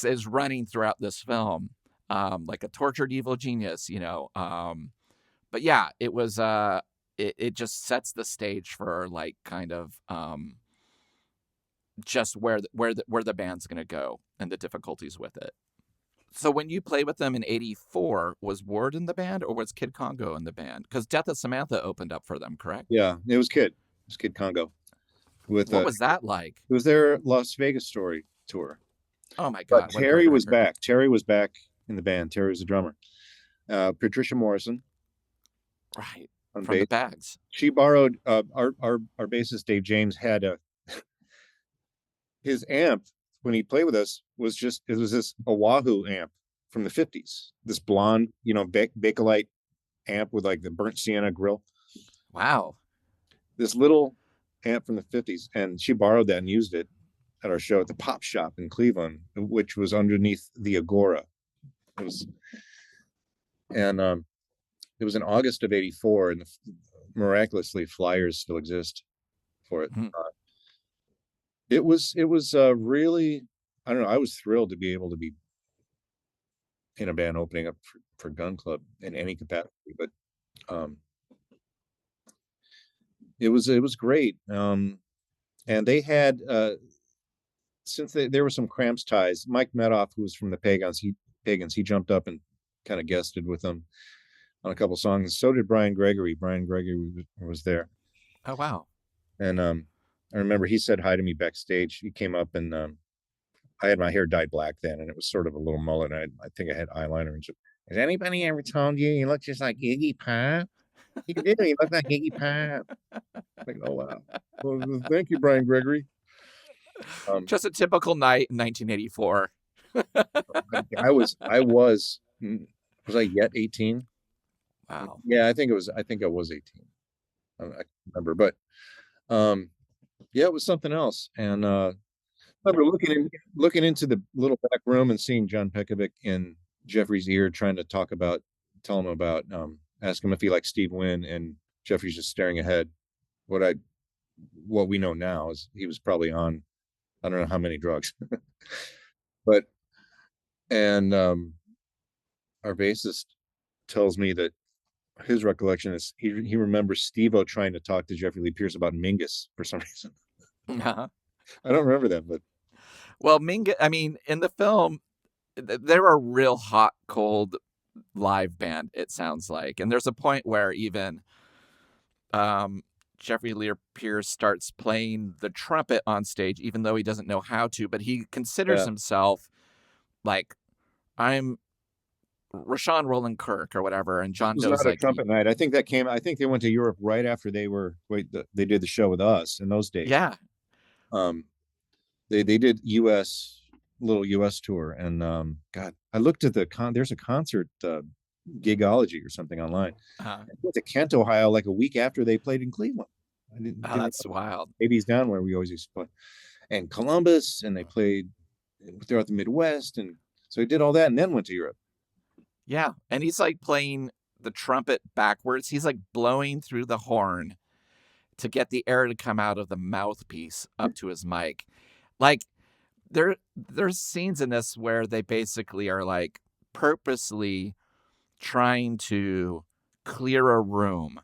is running throughout this film, like a tortured evil genius, you know. But yeah, it was it just sets the stage for like kind of just where the band's gonna go and the difficulties with it. So when you played with them in '84, was Ward in the band or was Kid Congo in the band? Because Death of Samantha opened up for them, correct? Yeah, it was Kid. It was Kid Congo. What was that like? It was their Las Vegas story tour. Oh my God! But Terry was back. Terry was back in the band. Terry was the drummer. Patricia Morrison, right, from the Bags. She borrowed our bassist Dave James had his amp when he played with us was this Oahu amp from the 50s. This blonde, you know, Bakelite amp with like the burnt sienna grill. Wow. This little amp from the 50s, and she borrowed that and used it at our show at the Pop Shop in Cleveland, which was underneath the Agora. It was in August of '84, and miraculously flyers still exist for it. It was really, I don't know, I was thrilled to be able to be in a band opening up for Gun Club in any capacity, but it was great. And they had since there were some Cramps ties, Mike Medoff, who was from the Pagans, he jumped up and kind of guested with them on a couple songs. So did Brian Gregory. Brian Gregory was there. Oh wow. And I remember he said hi to me backstage. He came up, and I had my hair dyed black then, and it was sort of a little mullet. I think I had eyeliner. And has anybody ever told you look just like Iggy Pop? You did. You look like Iggy Pop. Like, oh wow. Well, thank you, Brian Gregory. Just a typical night in 1984. Was I yet 18? Wow. Yeah, I think I was 18. I can't remember, but yeah, it was something else. And I remember looking into the little back room and seeing John Pekovic in Jeffrey's ear trying to tell him about ask him if he liked Steve Wynn, and Jeffrey's just staring ahead. What we know now is he was probably on I don't know how many drugs. But our bassist tells me that his recollection is he remembers Steve-O trying to talk to Jeffrey Lee Pierce about Mingus for some reason. Uh-huh. I don't remember that, but well, Mingus, I mean, in the film, they're a real hot, cold live band, it sounds like. And there's a point where even Jeffrey Lee Pierce starts playing the trumpet on stage, even though he doesn't know how to, but he considers himself like, I'm Rashawn Roland Kirk or whatever. And John knows like trumpet night. I think they went to Europe right after they did the show with us in those days. Yeah. They did little US tour, and God, I looked at there's a concert Gigology or something online. I went to Kent, Ohio, like a week after they played in Cleveland. That's wild. Baby's Down, where we always used to play, and Columbus, and they played throughout the Midwest, and so he did all that, and then went to Europe. Yeah, and he's like playing the trumpet backwards. He's like blowing through the horn to get the air to come out of the mouthpiece up to his mic. Like there's scenes in this where they basically are like purposely trying to clear a room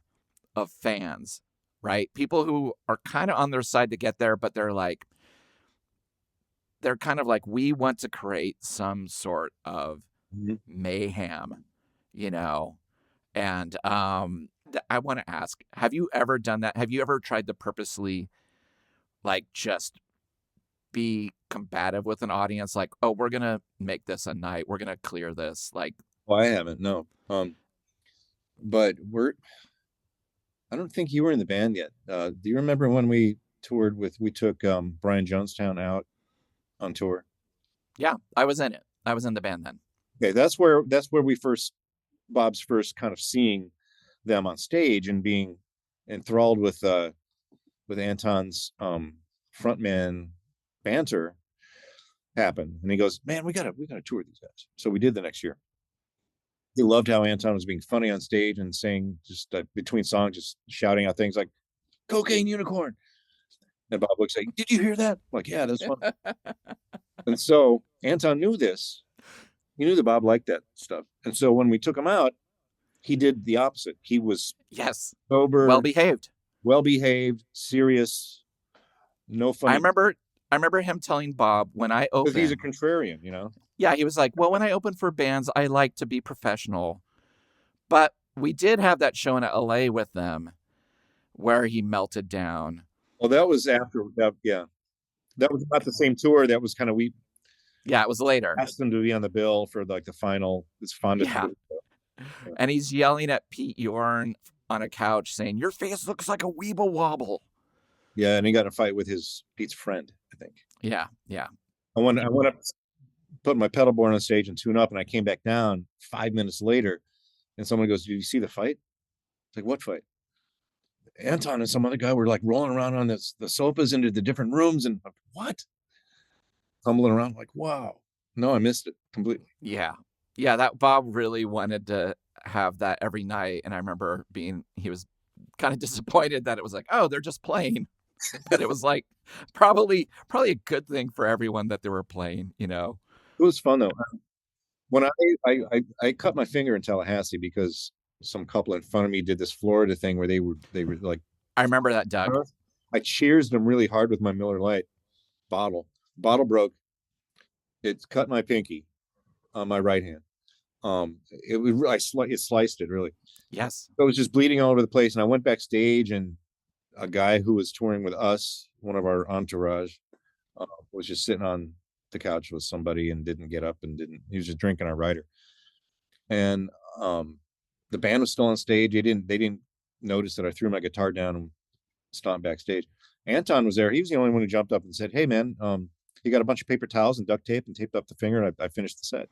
of fans, right? People who are kind of on their side to get there, but they're kind of like, we want to create some sort of mayhem, you know? And I want to ask, have you ever done that? Have you ever tried to purposely like just be combative with an audience? Like, oh, we're going to make this a night. We're going to clear this. Like, well, I haven't, no. but I don't think you were in the band yet. Do you remember when we toured we took Brian Jonestown out on tour? Yeah, I was in it. I was in the band then. Okay, that's where Bob's first kind of seeing them on stage and being enthralled with Anton's frontman banter happened. And he goes, "Man, we gotta tour these guys." So we did the next year. He loved how Anton was being funny on stage and saying just between songs, just shouting out things like "Cocaine Unicorn." And Bob would say, "Did you hear that?" I'm like, yeah, that's fun. And so Anton knew this. He knew that Bob liked that stuff. And so when we took him out, he did the opposite. He was Yes, sober, well behaved, serious, no funny. I remember him telling Bob when I opened. Because he's a contrarian, you know. Yeah, he was like, "Well, when I open for bands, I like to be professional." But we did have that show in LA with them where he melted down. Well, that was after that. Yeah, that was not the same tour. That was kind of Yeah, it was later. Asked him to be on the bill for like the final. It's fun. Yeah. And he's yelling at Pete Yorn on a couch saying, "Your face looks like a weeble wobble." Yeah, and he got in a fight with Pete's friend, I think. Yeah. I went up, put my pedal board on stage and tune up, and I came back down 5 minutes later, and someone goes, "Did you see the fight?" It's like, "What fight?" Anton and some other guy were like rolling around on the sofas into the different rooms, and what? Tumbling around, like, wow. No, I missed it completely. Yeah. That Bob really wanted to have that every night, and I remember he was kind of disappointed that it was like, oh, they're just playing. But it was like probably a good thing for everyone that they were playing, you know. It was fun though. When I cut my finger in Tallahassee because some couple in front of me did this Florida thing where they were like, I remember that, Doug. I cheersed them really hard with my Miller Lite bottle. Bottle broke. It cut my pinky on my right hand. It sliced it really. Yes. So it was just bleeding all over the place. And I went backstage, and a guy who was touring with us, one of our entourage, was just sitting on the couch with somebody and didn't get up and he was just drinking our rider. And the band was still on stage. They didn't notice that I threw my guitar down and stomped backstage. Anton was there. He was the only one who jumped up and said, "Hey man, he got a bunch of paper towels and duct tape and taped up the finger, and I finished the set."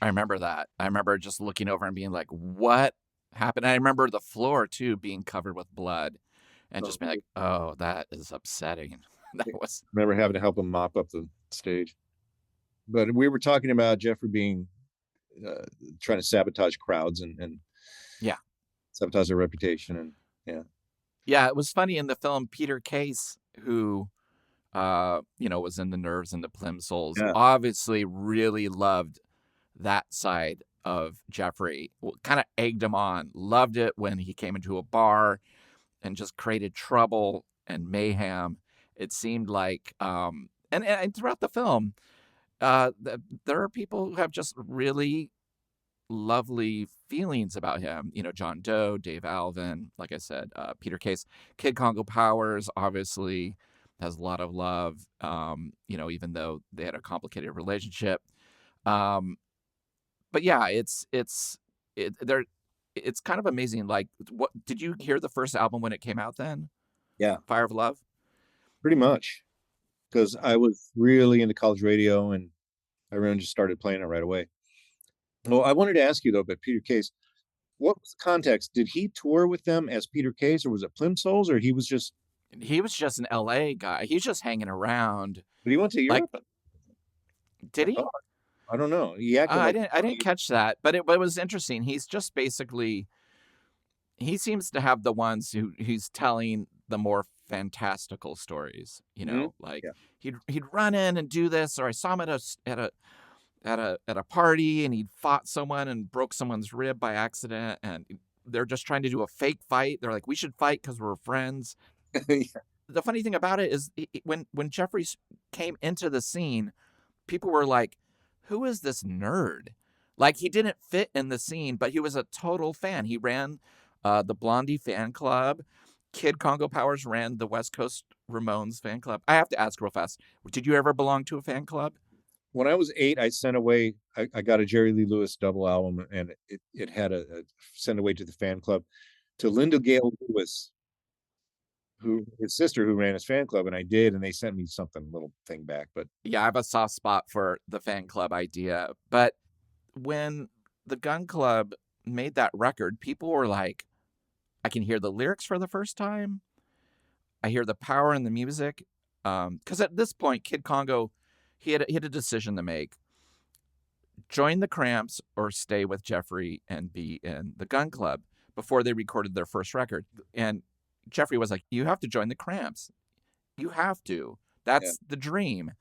I remember that. I remember just looking over and being like, what happened? I remember the floor too being covered with blood and just being like, oh, that is upsetting. I remember having to help him mop up the stage. But we were talking about Jeffrey being trying to sabotage crowds and yeah, sabotage their reputation. And yeah, it was funny in the film. Peter Case, who was in the Nerves and the Plimsolls, obviously really loved that side of Jeffrey, kind of egged him on, loved it when he came into a bar and just created trouble and mayhem. It seemed like, and throughout the film, there are people who have just really lovely feelings about him. You know, John Doe, Dave Alvin, like I said, Peter Case, Kid Congo Powers, obviously has a lot of love, even though they had a complicated relationship. But yeah, it's kind of amazing. Like, what did you hear the first album when it came out then? Yeah. Fire of Love? Pretty much. Because I was really into college radio and I really just started playing it right away. Well, I wanted to ask you though, but Peter Case, what was the context? Did he tour with them as Peter Case, or was it Plimsolls, or he was just an LA guy. He's just hanging around. But he went to Europe. Did he? I don't know. He acted I didn't catch that, but it was interesting. He's just basically, he seems to have the ones he's telling the more fantastical stories. You know, he'd run in and do this, or I saw him at a party and he'd fought someone and broke someone's rib by accident, and they're just trying to do a fake fight. They're like, we should fight because we're friends. Yeah. The funny thing about it is when Jeffrey came into the scene, people were like, who is this nerd? Like, he didn't fit in the scene, but he was a total fan. He ran the Blondie fan club. Kid Congo Powers ran the West Coast Ramones fan club. I have to ask real fast, did you ever belong to a fan club? when I was 8, I sent away. I got a Jerry Lee Lewis double album, and it had a sent away to the fan club to Linda Gale Lewis, who his sister who ran his fan club, and I did, and they sent me something little thing back. But yeah, I have a soft spot for the fan club idea. But when the Gun Club made that record, people were like, I can hear the lyrics for the first time. I hear the power in the music. Because at this point, Kid Congo, he had a decision to make: join the Cramps or stay with Jeffrey and be in the Gun Club before they recorded their first record. And Jeffrey was like, you have to join the Cramps. You have to. That's the dream.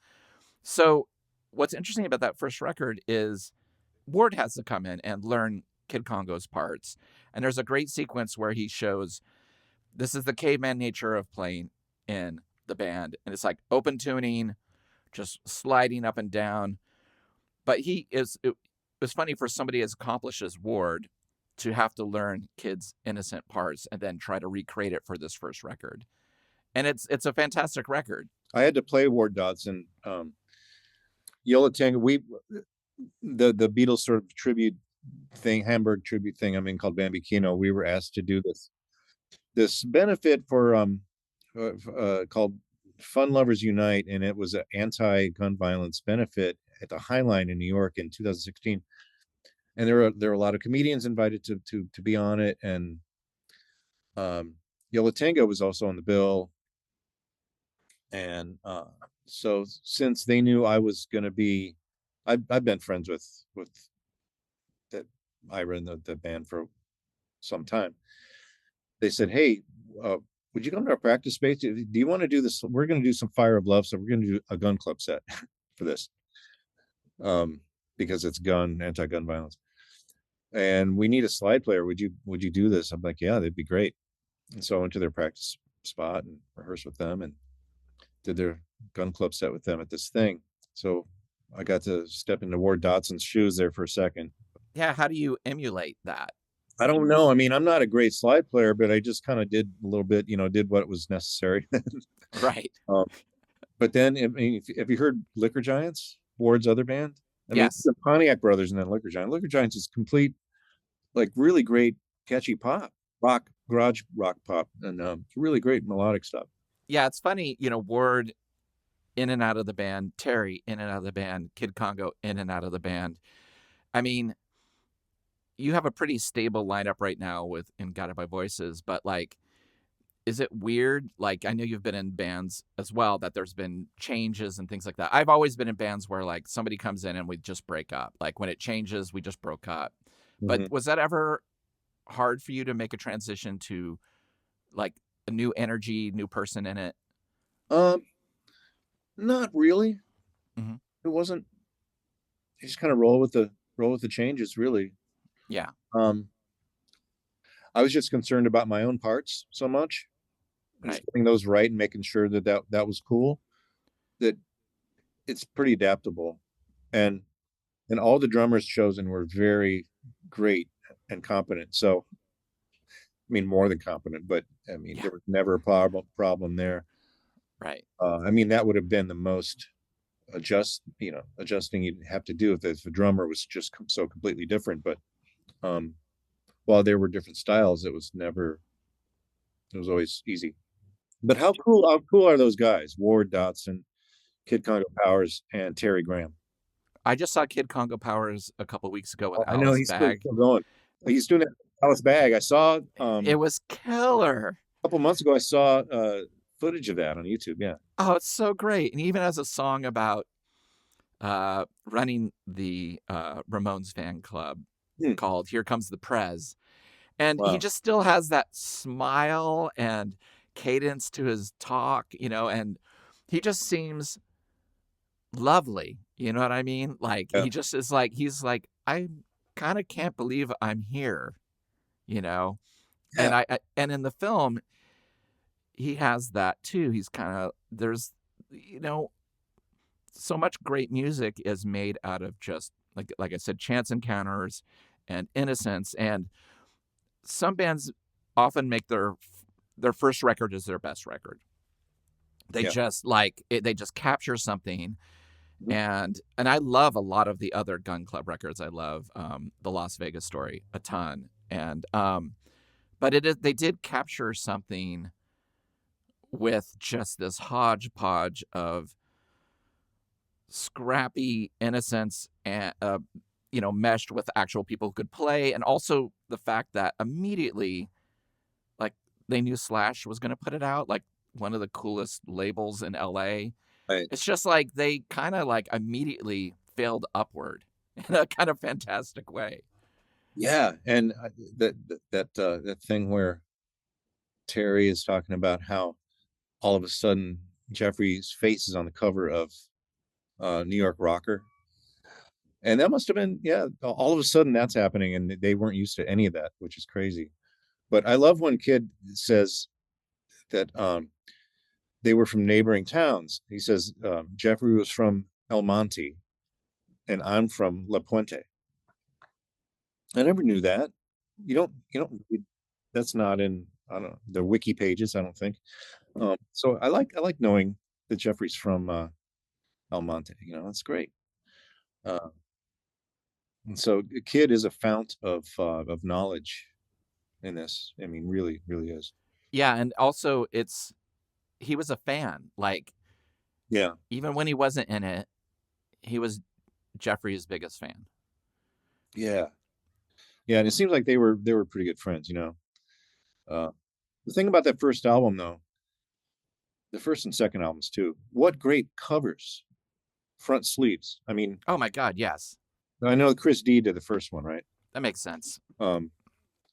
So what's interesting about that first record is Ward has to come in and learn Kid Congo's parts. And there's a great sequence where he shows this is the caveman nature of playing in the band. And it's like open tuning, just sliding up and down. But it was funny for somebody as accomplished as Ward to have to learn Kid's innocent parts and then try to recreate it for this first record. And it's a fantastic record. I had to play Ward Dotson. Yola Tango, the Beatles sort of tribute thing, Hamburg tribute thing I'm in called Bambikino. We were asked to do this benefit for called Fun Lovers Unite, and it was an anti-gun violence benefit at the High Line in New York in 2016. And there were a lot of comedians invited to be on it, and Yola Tango was also on the bill. And so since they knew I was going to be, I've been friends with that Ira and the band for some time. They said, hey, would you come to our practice space? Do you want to do this? We're going to do some Fire of Love. So we're going to do a gun club set for this. Because it's anti-gun violence. And we need a slide player. Would you do this? I'm like, yeah, that'd be great. And so I went to their practice spot and rehearsed with them and did their gun club set with them at this thing. So I got to step into Ward Dotson's shoes there for a second. Yeah, how do you emulate that? I don't know. I mean, I'm not a great slide player, but I just kind of did a little bit, did what was necessary. Right. But then, I mean, if you heard Liquor Giants, Ward's other band, I mean, the Pontiac Brothers and then Liquor Giants. Liquor Giants is complete, like really great, catchy pop, garage rock pop, and really great melodic stuff. Yeah, it's funny, Ward in and out of the band, Terry in and out of the band, Kid Congo in and out of the band. I mean, you have a pretty stable lineup right now in Guided by Voices, but like, is it weird? Like, I know you've been in bands as well, that there's been changes and things like that. I've always been in bands where like somebody comes in and we just break up. Like when it changes, we just broke up. Mm-hmm. But was that ever hard for you to make a transition to like a new energy, new person in it? Not really. Mm-hmm. It wasn't. You just kind of roll with the changes, really. Yeah. I was just concerned about my own parts so much, just getting those right and making sure that was cool. That it's pretty adaptable, and all the drummers chosen were very great and competent. So, I mean, more than competent, but I mean, there was never a problem there. Right. I mean, that would have been the most adjusting you'd have to do if the drummer was just so completely different. But while there were different styles, it was always easy. But how cool are those guys? Ward Dotson, Kid Congo Powers, and Terry Graham. I just saw Kid Congo Powers a couple of weeks ago with Alice I know he's Bag. Still going. He's doing that Alice Bag. I saw it was killer. A couple months ago I saw footage of that on YouTube. Yeah. Oh, it's so great. And he even has a song about running the Ramones fan club called Here Comes the Prez. And he just still has that smile and cadence to his talk, and he just seems lovely. You know what I mean? Like, he just is like, he's like, I kind of can't believe I'm here, And and in the film, he has that too. He's kind of, there's, so much great music is made out of just like I said, chance encounters and innocence. And some bands often make their first record is their best record. They just they just capture something And I love a lot of the other Gun Club records. I love the Las Vegas Story a ton. And but they did capture something with just this hodgepodge of scrappy innocence and meshed with actual people who could play, and also the fact that immediately, like, they knew Slash was going to put it out, like one of the coolest labels in LA. Right. It's just like they kind of like immediately failed upward in a kind of fantastic way. Yeah, and that thing where Terry is talking about how all of a sudden Jeffrey's face is on the cover of New York Rocker. And that must have been, all of a sudden that's happening, and they weren't used to any of that, which is crazy. But I love when Kid says that they were from neighboring towns. He says Jeffrey was from El Monte, and I'm from La Puente. I never knew that. You don't read, that's not in, I don't know, the wiki pages, I don't think. So I like knowing that Jeffrey's from El Monte. That's great. And so Kid is a fount of knowledge in this. I mean, really, really is. Yeah, and also he was a fan. Like, yeah, even when he wasn't in it, he was Jeffrey's biggest fan. Yeah, and it seems like they were pretty good friends. The thing about that first album, though, the first and second albums too, what great covers, front sleeves. I mean, oh my God, yes. I know Chris D did the first one, right? That makes sense.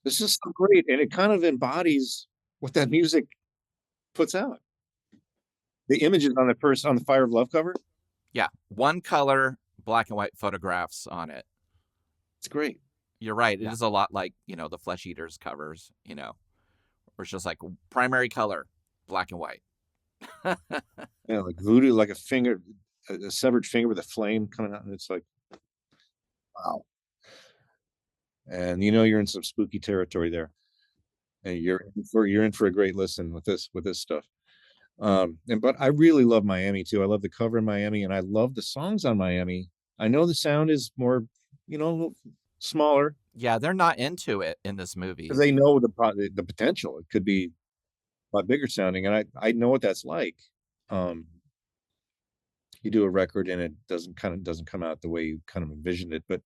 This is so great, and it kind of embodies what that music puts out. The images on the Fire of Love cover. Yeah, one color, black and white photographs on it. It's great. You're right. It is a lot like, the Flesh Eaters covers, where it's just like primary color, black and white. Yeah, like voodoo, like a finger, a severed finger with a flame coming out, and it's like, wow. And you're in some spooky territory there, and you're in for a great listen with this stuff. But I really love Miami too. I love the cover in Miami, and I love the songs on Miami. I know the sound is more, smaller. Yeah, they're not into it in this movie because they know the potential. It could be a lot bigger sounding, and I know what that's like. You do a record and it doesn't come out the way you kind of envisioned it, but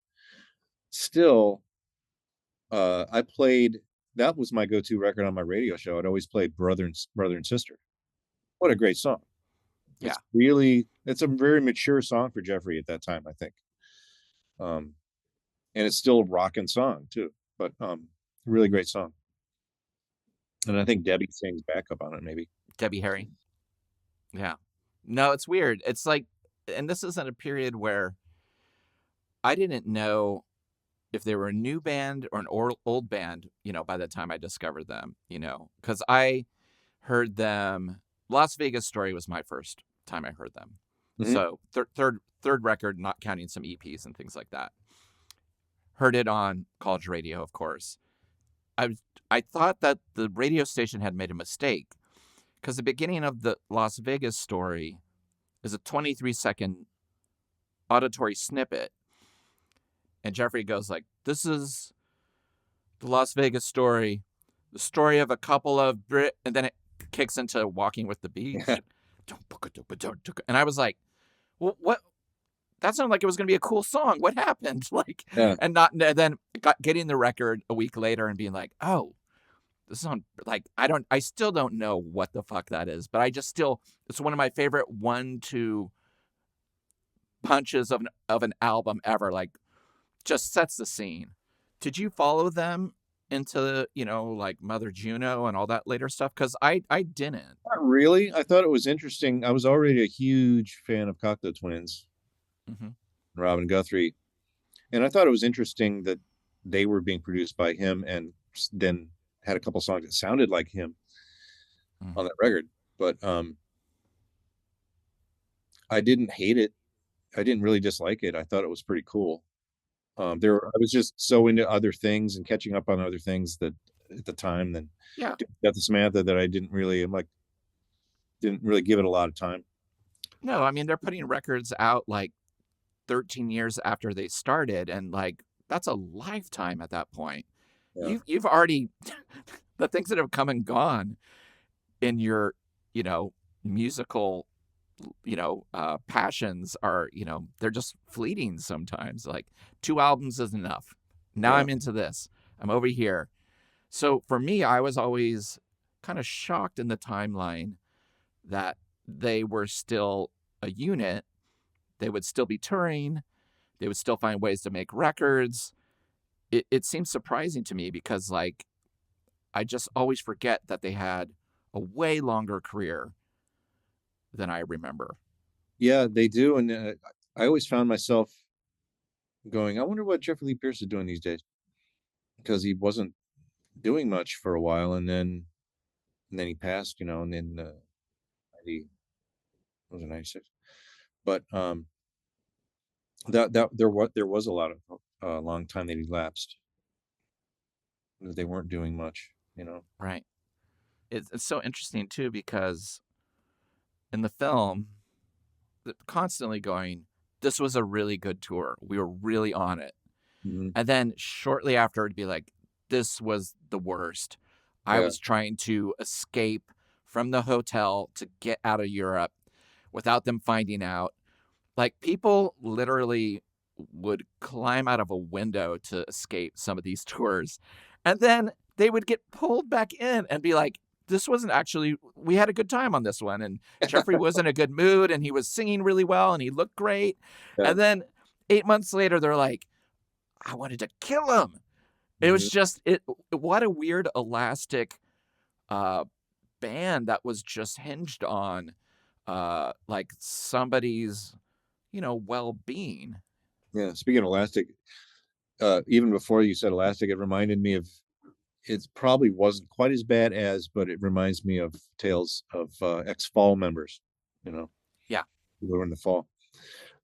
still, I played, that was my go-to record on my radio show. I'd always play Brother and Sister. What a great song. Yeah. It's a very mature song for Jeffrey at that time, I think. And it's still a rocking song too, but really great song. And I think Debbie sings backup on it, maybe. Debby Harry. Yeah. No, it's weird. It's like, and this isn't a period where I didn't know if they were a new band or an old band, by the time I discovered them, because I heard them. Las Vegas Story was my first time I heard them. Mm-hmm. So third record, not counting some EPs and things like that. Heard it on college radio, of course. I thought that the radio station had made a mistake, because the beginning of the Las Vegas Story is a 23-second auditory snippet. And Jeffrey goes like, this is the Las Vegas Story, the story of a couple of and then it kicks into Walking with the Beach. And I was like, well, what? That sounded like it was going to be a cool song. What happened? And then getting the record a week later and being like, oh, this song, I still don't know what the fuck that is, but it's one of my favorite 1-2 punches of an album ever. Like, just sets the scene. Did you follow them into, like Mother Juno and all that later stuff? Because I didn't. Not really. I thought it was interesting. I was already a huge fan of Cocteau Twins. Mm-hmm. Robin Guthrie, and I thought it was interesting that they were being produced by him, and then had a couple songs that sounded like him on that record. But I didn't hate it. I didn't really dislike it. I thought it was pretty cool. I was just so into other things and catching up on other things that at the time, then Death of Samantha, that I didn't really give it a lot of time. No, I mean, they're putting records out like 13 years after they started, and like that's a lifetime at that point. Yeah. You've already the things that have come and gone in your, you know, musical, passions are, they're just fleeting sometimes. Like 2 albums is enough. Now Yeah. I'm into this. I'm over here. So for me, I was always kind of shocked in the timeline that they were still a unit. They would still be touring. They would still find ways to make records. It seems surprising to me because, like, I just always forget that they had a way longer career than I remember. Yeah, they do. And I always found myself going, I wonder what Jeffrey Lee Pierce is doing these days, because he wasn't doing much for a while, and then he passed, and then 90, was it 96? But that there was a lot of long time that elapsed that they weren't doing much. Right. It's so interesting too because in the film, constantly going, this was a really good tour. We were really on it. Hmm. And then shortly after, it'd be like, this was the worst. I Yeah. was trying to escape from the hotel to get out of Europe without them finding out. Like, people literally would climb out of a window to escape some of these tours. And then they would get pulled back in and be like, this wasn't actually, we had a good time on this one. And Jeffrey was in a good mood and he was singing really well and he looked great. Yeah. And then 8 months later, they're like, I wanted to kill him. It was Hmm. just, what a weird elastic uh, band that was just hinged on like somebody's, well-being. Yeah. Speaking of Elastic, even before you said Elastic, it reminded me of, it probably wasn't quite as bad as, but it reminds me of tales of ex-Fall members, you know, Yeah, who were in the Fall.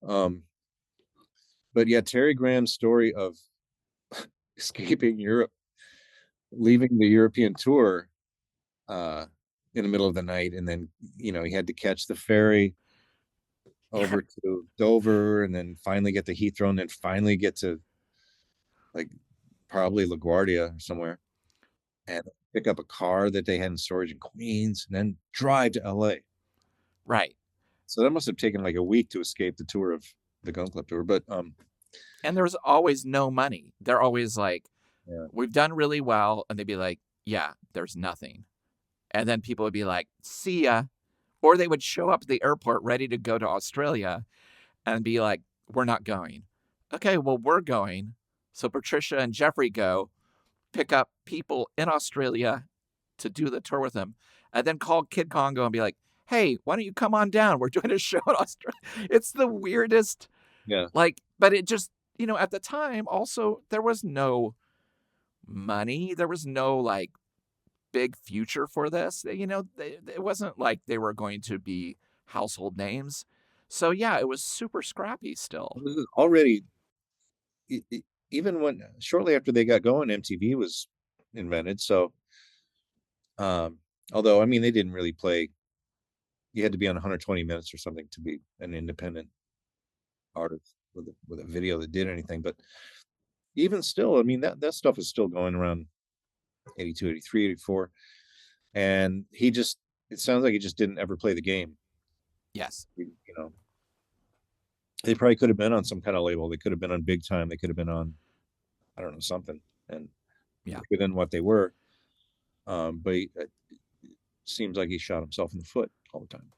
Um, but yeah, Terry Graham's story of escaping Europe, leaving the European tour uh, in the middle of the night, and then he had to catch the ferry yeah, over to Dover, and then finally get to Heathrow, and then finally get to, like, probably LaGuardia or somewhere, and pick up a car that they had in storage in Queens, and then drive to LA. right. So that must have taken like a week to escape the tour of the Gun Club tour. But And there was always no money. They're always like, yeah, we've done really well. And they'd be like, yeah, there's nothing. And then people would be like, see ya. Or they would show up at the airport ready to go to Australia and be like, we're not going. Okay, well, we're going. So Patricia and Jeffrey go pick up people in Australia to do the tour with them, and then call Kid Congo and be like, hey, why don't you come on down? We're doing a show in Australia. It's the weirdest, yeah, like, but it just, at the time, also, there was no money. There was no like big future for this. It wasn't like they were going to be household names. So yeah, it was super scrappy still. this is already, even when shortly after they got going, MTV was invented. So, um, although I mean they didn't really play. You had to be on 120 minutes or something to be an independent artist with a video that did anything. But even still, I mean that stuff is still going around 82, 83, 84. And it sounds like he just didn't ever play the game. Yes. You know, they probably could have been on some kind of label. They could have been on Big Time. They could have been on, I don't know, something, and Yeah. bigger than what they were. But it seems like he shot himself in the foot all the time.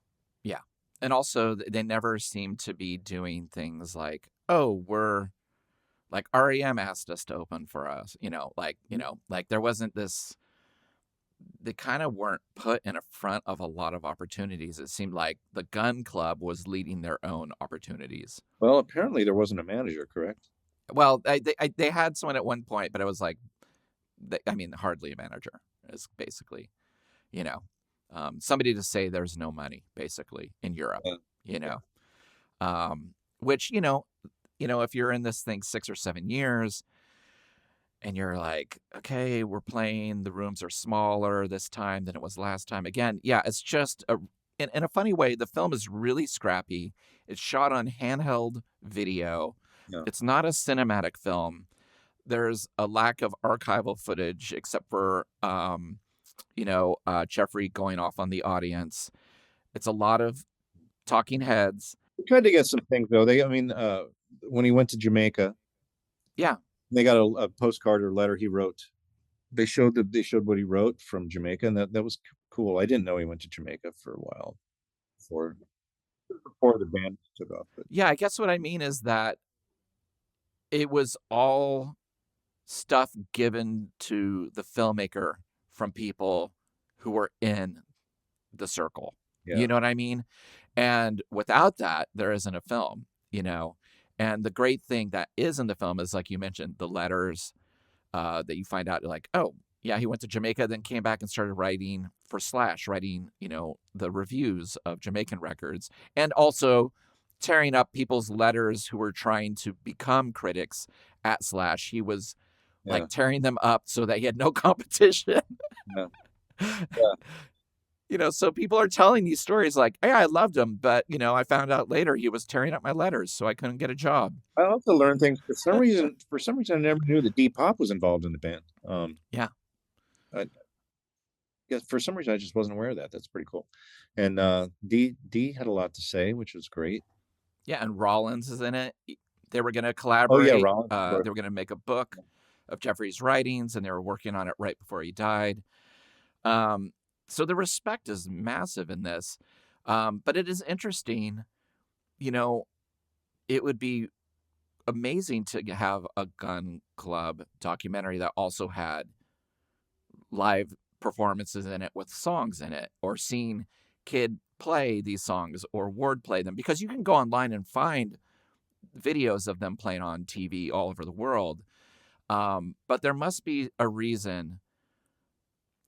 Yeah. And also, they never seem to be doing things like, oh, we're like REM asked us to open for us, like there wasn't this, they kind of weren't put in front of a lot of opportunities. It seemed like the Gun Club was leading their own opportunities. Well, apparently there wasn't a manager, correct? Well, they had someone at one point, but it was like, I mean, hardly a manager is basically, you know, somebody to say there's no money basically in Europe, Yeah. you know, which, if you're in this thing 6 or 7 years and you're like, okay, we're playing, the rooms are smaller this time than it was last time. Again, yeah, it's just in a funny way, the film is really scrappy. It's shot on handheld video. Yeah. It's not a cinematic film. There's a lack of archival footage, except for Jeffrey going off on the audience. It's a lot of talking heads. We tried to get some things though. When he went to Jamaica, yeah, they got a postcard or letter he wrote. They showed what he wrote from Jamaica, and that was cool. I didn't know he went to Jamaica for a while before the band took off. But. Yeah, I guess what I mean is that it was all stuff given to the filmmaker from people who were in the circle. Yeah. You know what I mean? And without that, there isn't a film, And the great thing that is in the film is, like you mentioned, the letters that you find out, like, oh, yeah, he went to Jamaica, then came back and started writing for Slash, the reviews of Jamaican records, and also tearing up people's letters who were trying to become critics at Slash. He was like tearing them up so that he had no competition. So people are telling these stories like, hey, I loved him, but, I found out later he was tearing up my letters, so I couldn't get a job. I also learned things. For some reason, I never knew that Deep Pop was involved in the band. I guess for some reason I just wasn't aware of that. That's pretty cool. And D had a lot to say, which was great. Yeah, and Rollins is in it. They were going to collaborate. Oh, yeah, Rollins. They were going to make a book of Jeffrey's writings, and they were working on it right before he died. So the respect is massive in this. But it is interesting. It would be amazing to have a gun club documentary that also had live performances in it with songs in it, or seeing Kid play these songs or Ward play them, because you can go online and find videos of them playing on TV all over the world. But there must be a reason,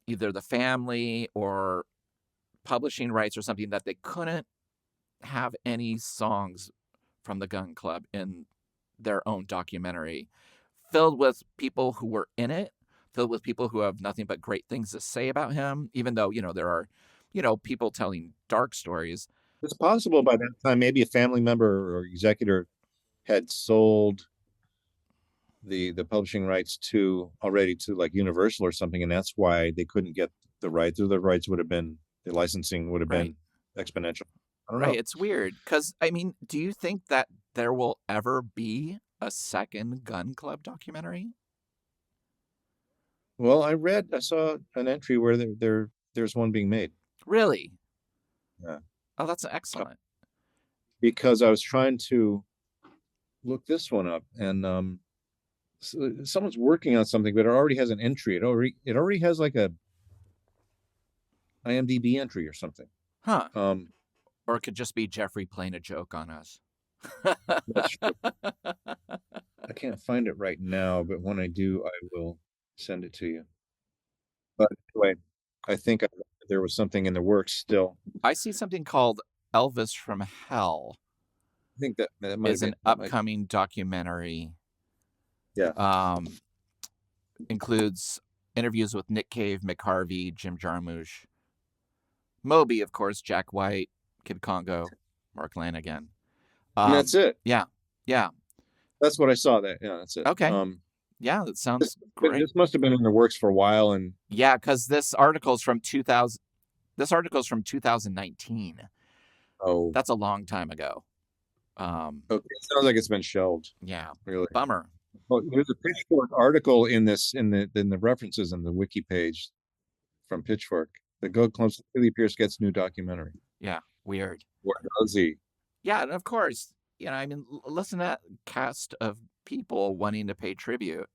either the family or publishing rights or something, that they couldn't have any songs from the Gun Club in their own documentary, filled with people who were in it, filled with people who have nothing but great things to say about him, even though, there are, people telling dark stories. It's possible by that time maybe a family member or executor had sold the publishing rights to like Universal or something, and that's why they couldn't get the rights. Or the licensing would have been exponential. I don't know. It's weird, because do you think that there will ever be a second Gun Club documentary? Well, I saw an entry where there's one being made. Really? Yeah. Oh, that's excellent. Because I was trying to look this one up, and someone's working on something, but it already has an entry. It already has like a IMDb entry or something. Huh. Or it could just be Jeffrey playing a joke on us. That's true. I can't find it right now, but when I do, I will send it to you. But anyway, I think there was something in the works still. I see something called Elvis from Hell. I think that might is an upcoming documentary. Yeah. Includes interviews with Nick Cave, Mick Harvey, Jim Jarmusch, Moby, of course, Jack White, Kid Congo, Mark Lanigan. And that's it. Yeah. That's what I saw. That's it. Okay. Yeah, that sounds great. This must have been in the works for a while, and yeah, because this article's from 2000. This article's from 2019. Oh, that's a long time ago. Okay, it sounds like it's been shelved. Yeah, really. Bummer. Oh, there's a Pitchfork article in the references in the wiki page from Pitchfork. The Gun Club, Billy Pierce gets new documentary. Yeah, weird. What does he? Yeah, and of course, listen to that cast of people wanting to pay tribute.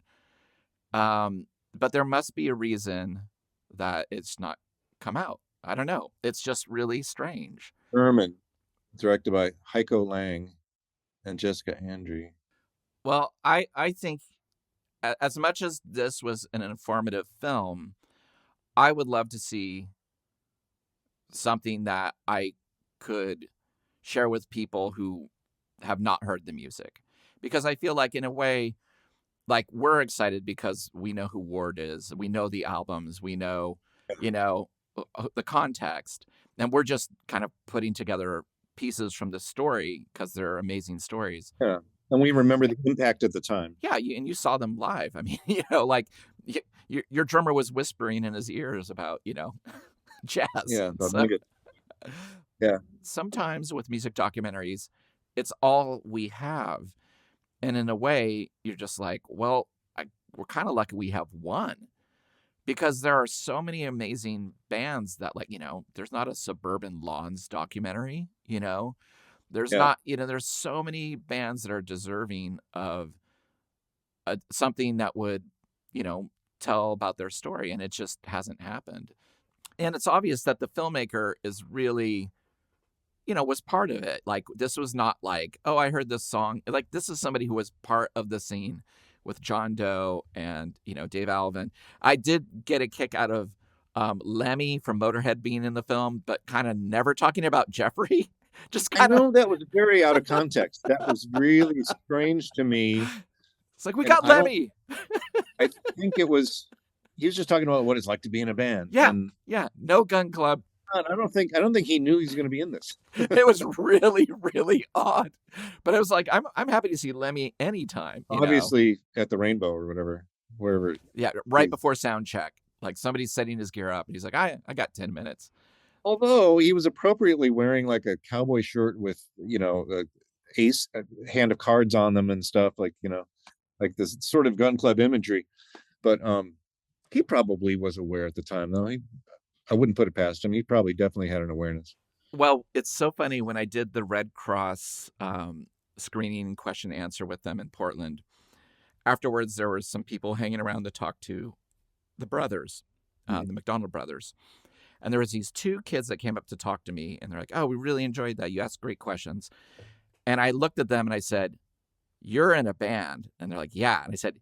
But there must be a reason that it's not come out. I don't know. It's just really strange. Herman, directed by Heiko Lang and Jessica Andre. Well, I think as much as this was an informative film, I would love to see something that I could share with people who have not heard the music. Because I feel like, in a way, like, we're excited because we know who Ward is. We know the albums. We know, the context, and we're just kind of putting together pieces from the story because they're amazing stories. Yeah, and we remember the impact at the time. Yeah, and you saw them live. I mean, like your drummer was whispering in his ears about jazz. Yeah, So, yeah. Sometimes with music documentaries, it's all we have, and in a way, you're just like, well, we're kind of lucky we have one. Because there are so many amazing bands that, like, there's not a Suburban Lawns documentary, there's Yeah. not, there's so many bands that are deserving of something that would, tell about their story, and it just hasn't happened. And it's obvious that the filmmaker is really, was part of it. Like, this was not like, oh, I heard this song. Like, this is somebody who was part of the scene with John Doe and, Dave Alvin. I did get a kick out of Lemmy from Motorhead being in the film, but kind of never talking about Jeffrey. Just kind of. I know that was very out of context. That was really strange to me. It's like, we got Lemmy. I think he was just talking about what it's like to be in a band. Yeah. Yeah. No Gun Club. I don't think he knew he was going to be in this. It was really, really odd. But I was like, I'm happy to see Lemmy anytime. Obviously at the Rainbow or whatever, wherever. Yeah, right before sound check. Like, somebody's setting his gear up and he's like, I got 10 minutes. Although he was appropriately wearing like a cowboy shirt with, a hand of cards on them and stuff, like, like this sort of Gun Club imagery. But he probably was aware at the time, though. I wouldn't put it past him. He probably definitely had an awareness. Well, it's so funny when I did the Red Cross screening question answer with them in Portland. Afterwards, there were some people hanging around to talk to the brothers, the McDonald brothers. And there was these two kids that came up to talk to me, and they're like, oh, we really enjoyed that. You asked great questions. And I looked at them and I said, you're in a band. And they're like, yeah. And I said,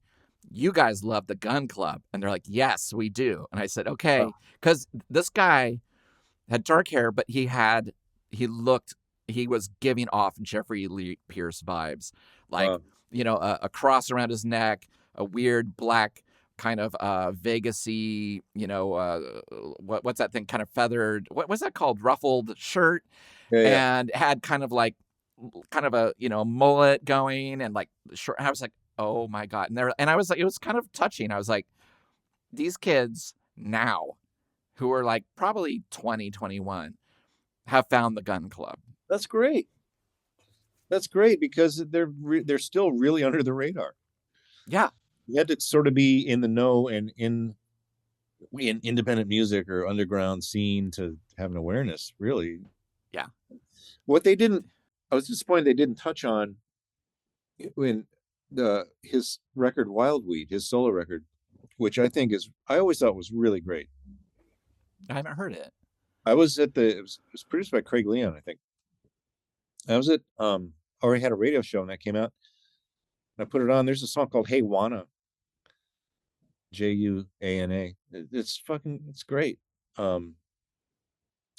you guys love the Gun Club. And they're like, yes, we do. And I said, okay. Because this guy had dark hair, but he was giving off Jeffrey Lee Pierce vibes. Like, a cross around his neck, a weird black kind of Vegas-y, what's that thing, kind of feathered, what's that called, ruffled shirt, and had kind of a mullet going, and like short. I was like, oh my God. And I was like, it was kind of touching. I was like, these kids now who are like probably 20, 21 have found the Gun Club. That's great. That's great, because they're still really under the radar. Yeah. You had to sort of be in the know and in independent music or underground scene to have an awareness, really. Yeah. What I was disappointed they didn't touch on when his record Wildweed, his solo record, which I always thought was really great. I haven't heard it. I was at it was produced by Craig Leon, I think. I was at already had a radio show and that came out. And I put it on. There's a song called Hey Juana. Juana. It's great.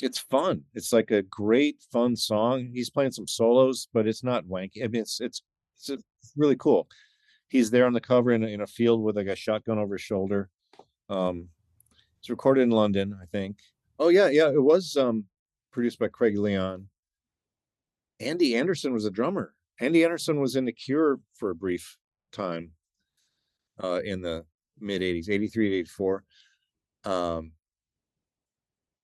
It's fun. It's like a great fun song. He's playing some solos, but it's not wanky. I mean, it's really cool. He's there on the cover in a field with like a shotgun over his shoulder. It's recorded in London, I think. Oh yeah, it was produced by Craig Leon. Andy Anderson was a drummer. Andy Anderson was in The Cure for a brief time in the mid 80s, 83 to 84.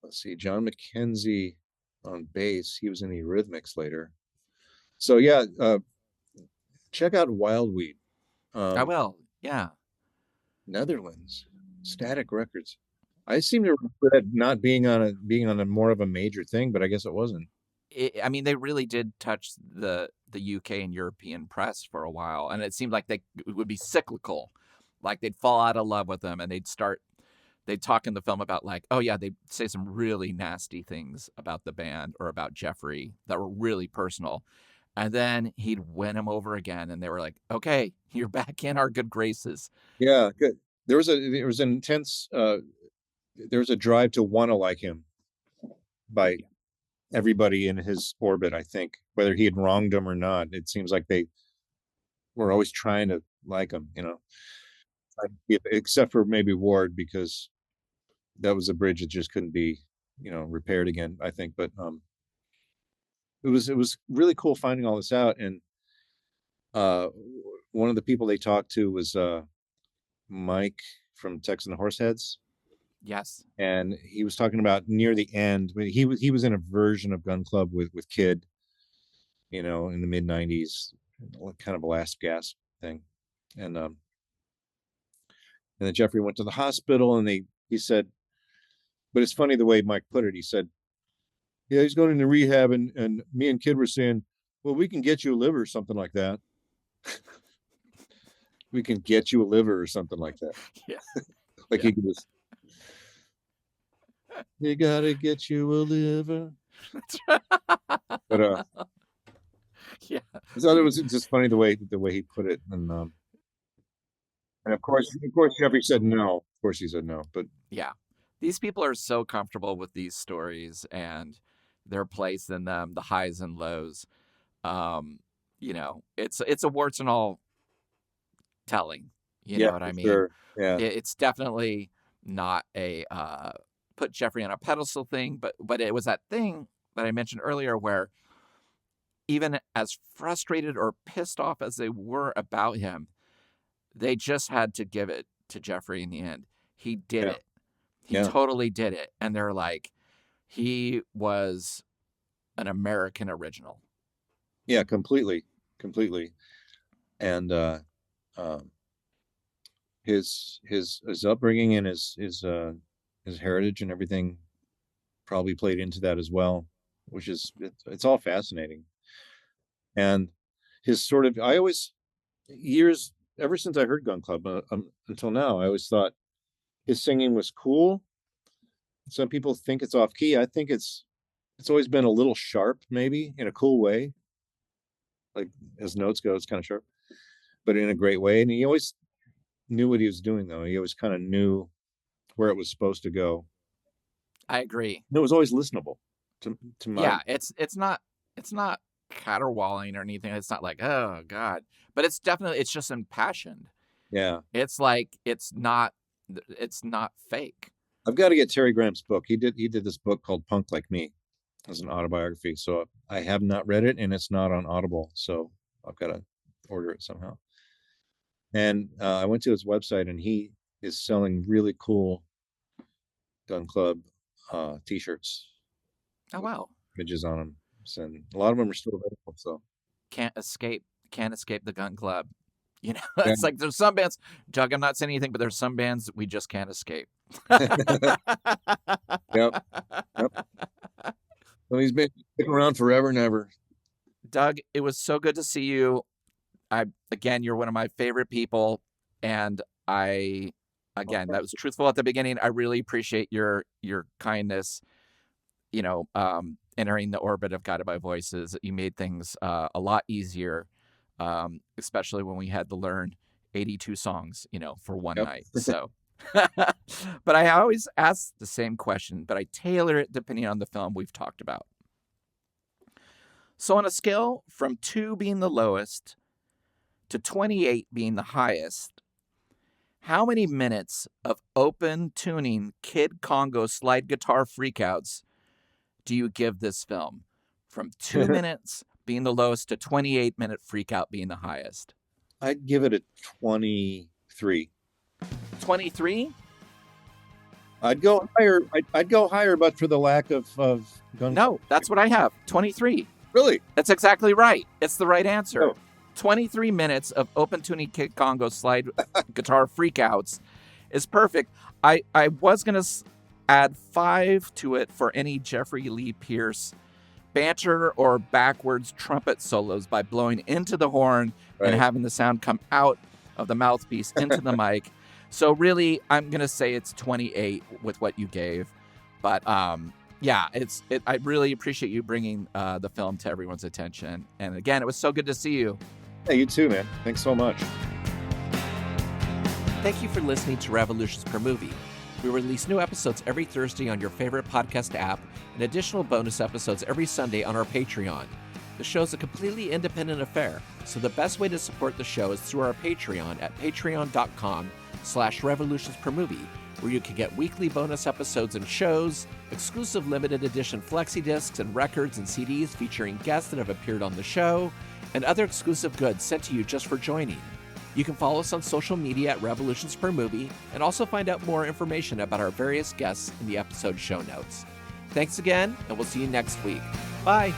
Let's see, John McKenzie on bass. He was in the Eurythmics later. So yeah, check out Wildweed. I will. Yeah. Netherlands, Static Records. I seem to remember that not being on a more of a major thing, but I guess it wasn't. I mean, they really did touch the UK and European press for a while, and it seemed like it would be cyclical. Like, they'd fall out of love with them, and they'd talk in the film about, like, oh yeah, they'd say some really nasty things about the band or about Jeffrey that were really personal. And then he'd win them over again, and they were like, okay, you're back in our good graces. Yeah, good. There was an intense, there was a drive to want to like him by everybody in his orbit, I think, whether he had wronged them or not. It seems like they were always trying to like him, except for maybe Ward, because that was a bridge that just couldn't be, repaired again, I think. But it was really cool finding all this out. And one of the people they talked to was Mike from Texan Horseheads. Yes. And he was talking about near the end, he was in a version of Gun Club with Kid, in the mid 90s, kind of a last gasp thing. And then Jeffrey went to the hospital, and he said, but it's funny the way Mike put it. He said, yeah, he's going into rehab, and me and Kid were saying, well, we can get you a liver or something like that. We can get you a liver or something like that. Yeah. Like, yeah. He was, you gotta get you a liver. But yeah. So it was just funny the way he put it. And of course Jeffrey said no. Of course he said no. But yeah, these people are so comfortable with these stories and their place in them, the highs and lows. It's a warts and all telling. You know what I mean? Sure. Yeah. It's definitely not a put Jeffrey on a pedestal thing, but it was that thing that I mentioned earlier where even as frustrated or pissed off as they were about him, they just had to give it to Jeffrey in the end. He did it. He totally did it. And they're like, he was an American original. Yeah, completely. And his upbringing and his heritage and everything probably played into that as well, which is it's all fascinating. And his sort of, I always, years ever since I heard Gun Club until now, I always thought his singing was cool. Some people think it's off key. I think it's always been a little sharp, maybe in a cool way. Like as notes go, it's kind of sharp, but in a great way. And he always knew what he was doing, though. He always kind of knew where it was supposed to go. I agree. And it was always listenable to my. Yeah, it's not caterwauling or anything. It's not like, oh God, but it's just impassioned. Yeah, it's like it's not fake. I've got to get Terry Graham's book. He did this book called Punk Like Me as an autobiography. So I have not read it, and it's not on Audible. So I've got to order it somehow. And I went to his website, and he is selling really cool Gun Club t-shirts. Oh wow! Images on them, and a lot of them are still available. So can't escape the Gun Club. It's like there's some bands, Doug, I'm not saying anything, but there's some bands we just can't escape. Yep. Well, he's been sticking around forever and ever. Doug, it was so good to see you. Again, you're one of my favorite people, and that was truthful at the beginning. I really appreciate your kindness. Entering the orbit of Guided by Voices, you made things a lot easier. Especially when we had to learn 82 songs, for one night. So, but I always ask the same question, but I tailor it depending on the film we've talked about. So on a scale from 2 being the lowest to 28 being the highest, how many minutes of open tuning Kid Congo slide guitar freakouts do you give this film? From 2 minutes being the lowest to 28-minute freakout being the highest? I'd give it a 23. 23? I'd go higher. I'd go higher, but for the lack of Gun. No, that's what I have. 23. Really? That's exactly right. It's the right answer. Oh. 23 minutes of open tuning Kid Congo slide guitar freakouts is perfect. I was going to add 5 to it for any Jeffrey Lee Pierce banter or backwards trumpet solos by blowing into the horn and having the sound come out of the mouthpiece into the mic. So really, I'm going to say it's 28 with what you gave. But I really appreciate you bringing the film to everyone's attention. And again, it was so good to see you. Yeah, you too, man. Thanks so much. Thank you for listening to Revolutions Per Movie. We release new episodes every Thursday on your favorite podcast app and additional bonus episodes every Sunday on our Patreon. The show is a completely independent affair, so the best way to support the show is through our Patreon at patreon.com/revolutionspermovie, where you can get weekly bonus episodes and shows, exclusive limited edition flexi discs and records and CDs featuring guests that have appeared on the show, and other exclusive goods sent to you just for joining. You can follow us on social media at Revolutions Per Movie, and also find out more information about our various guests in the episode show notes. Thanks again, and we'll see you next week. Bye!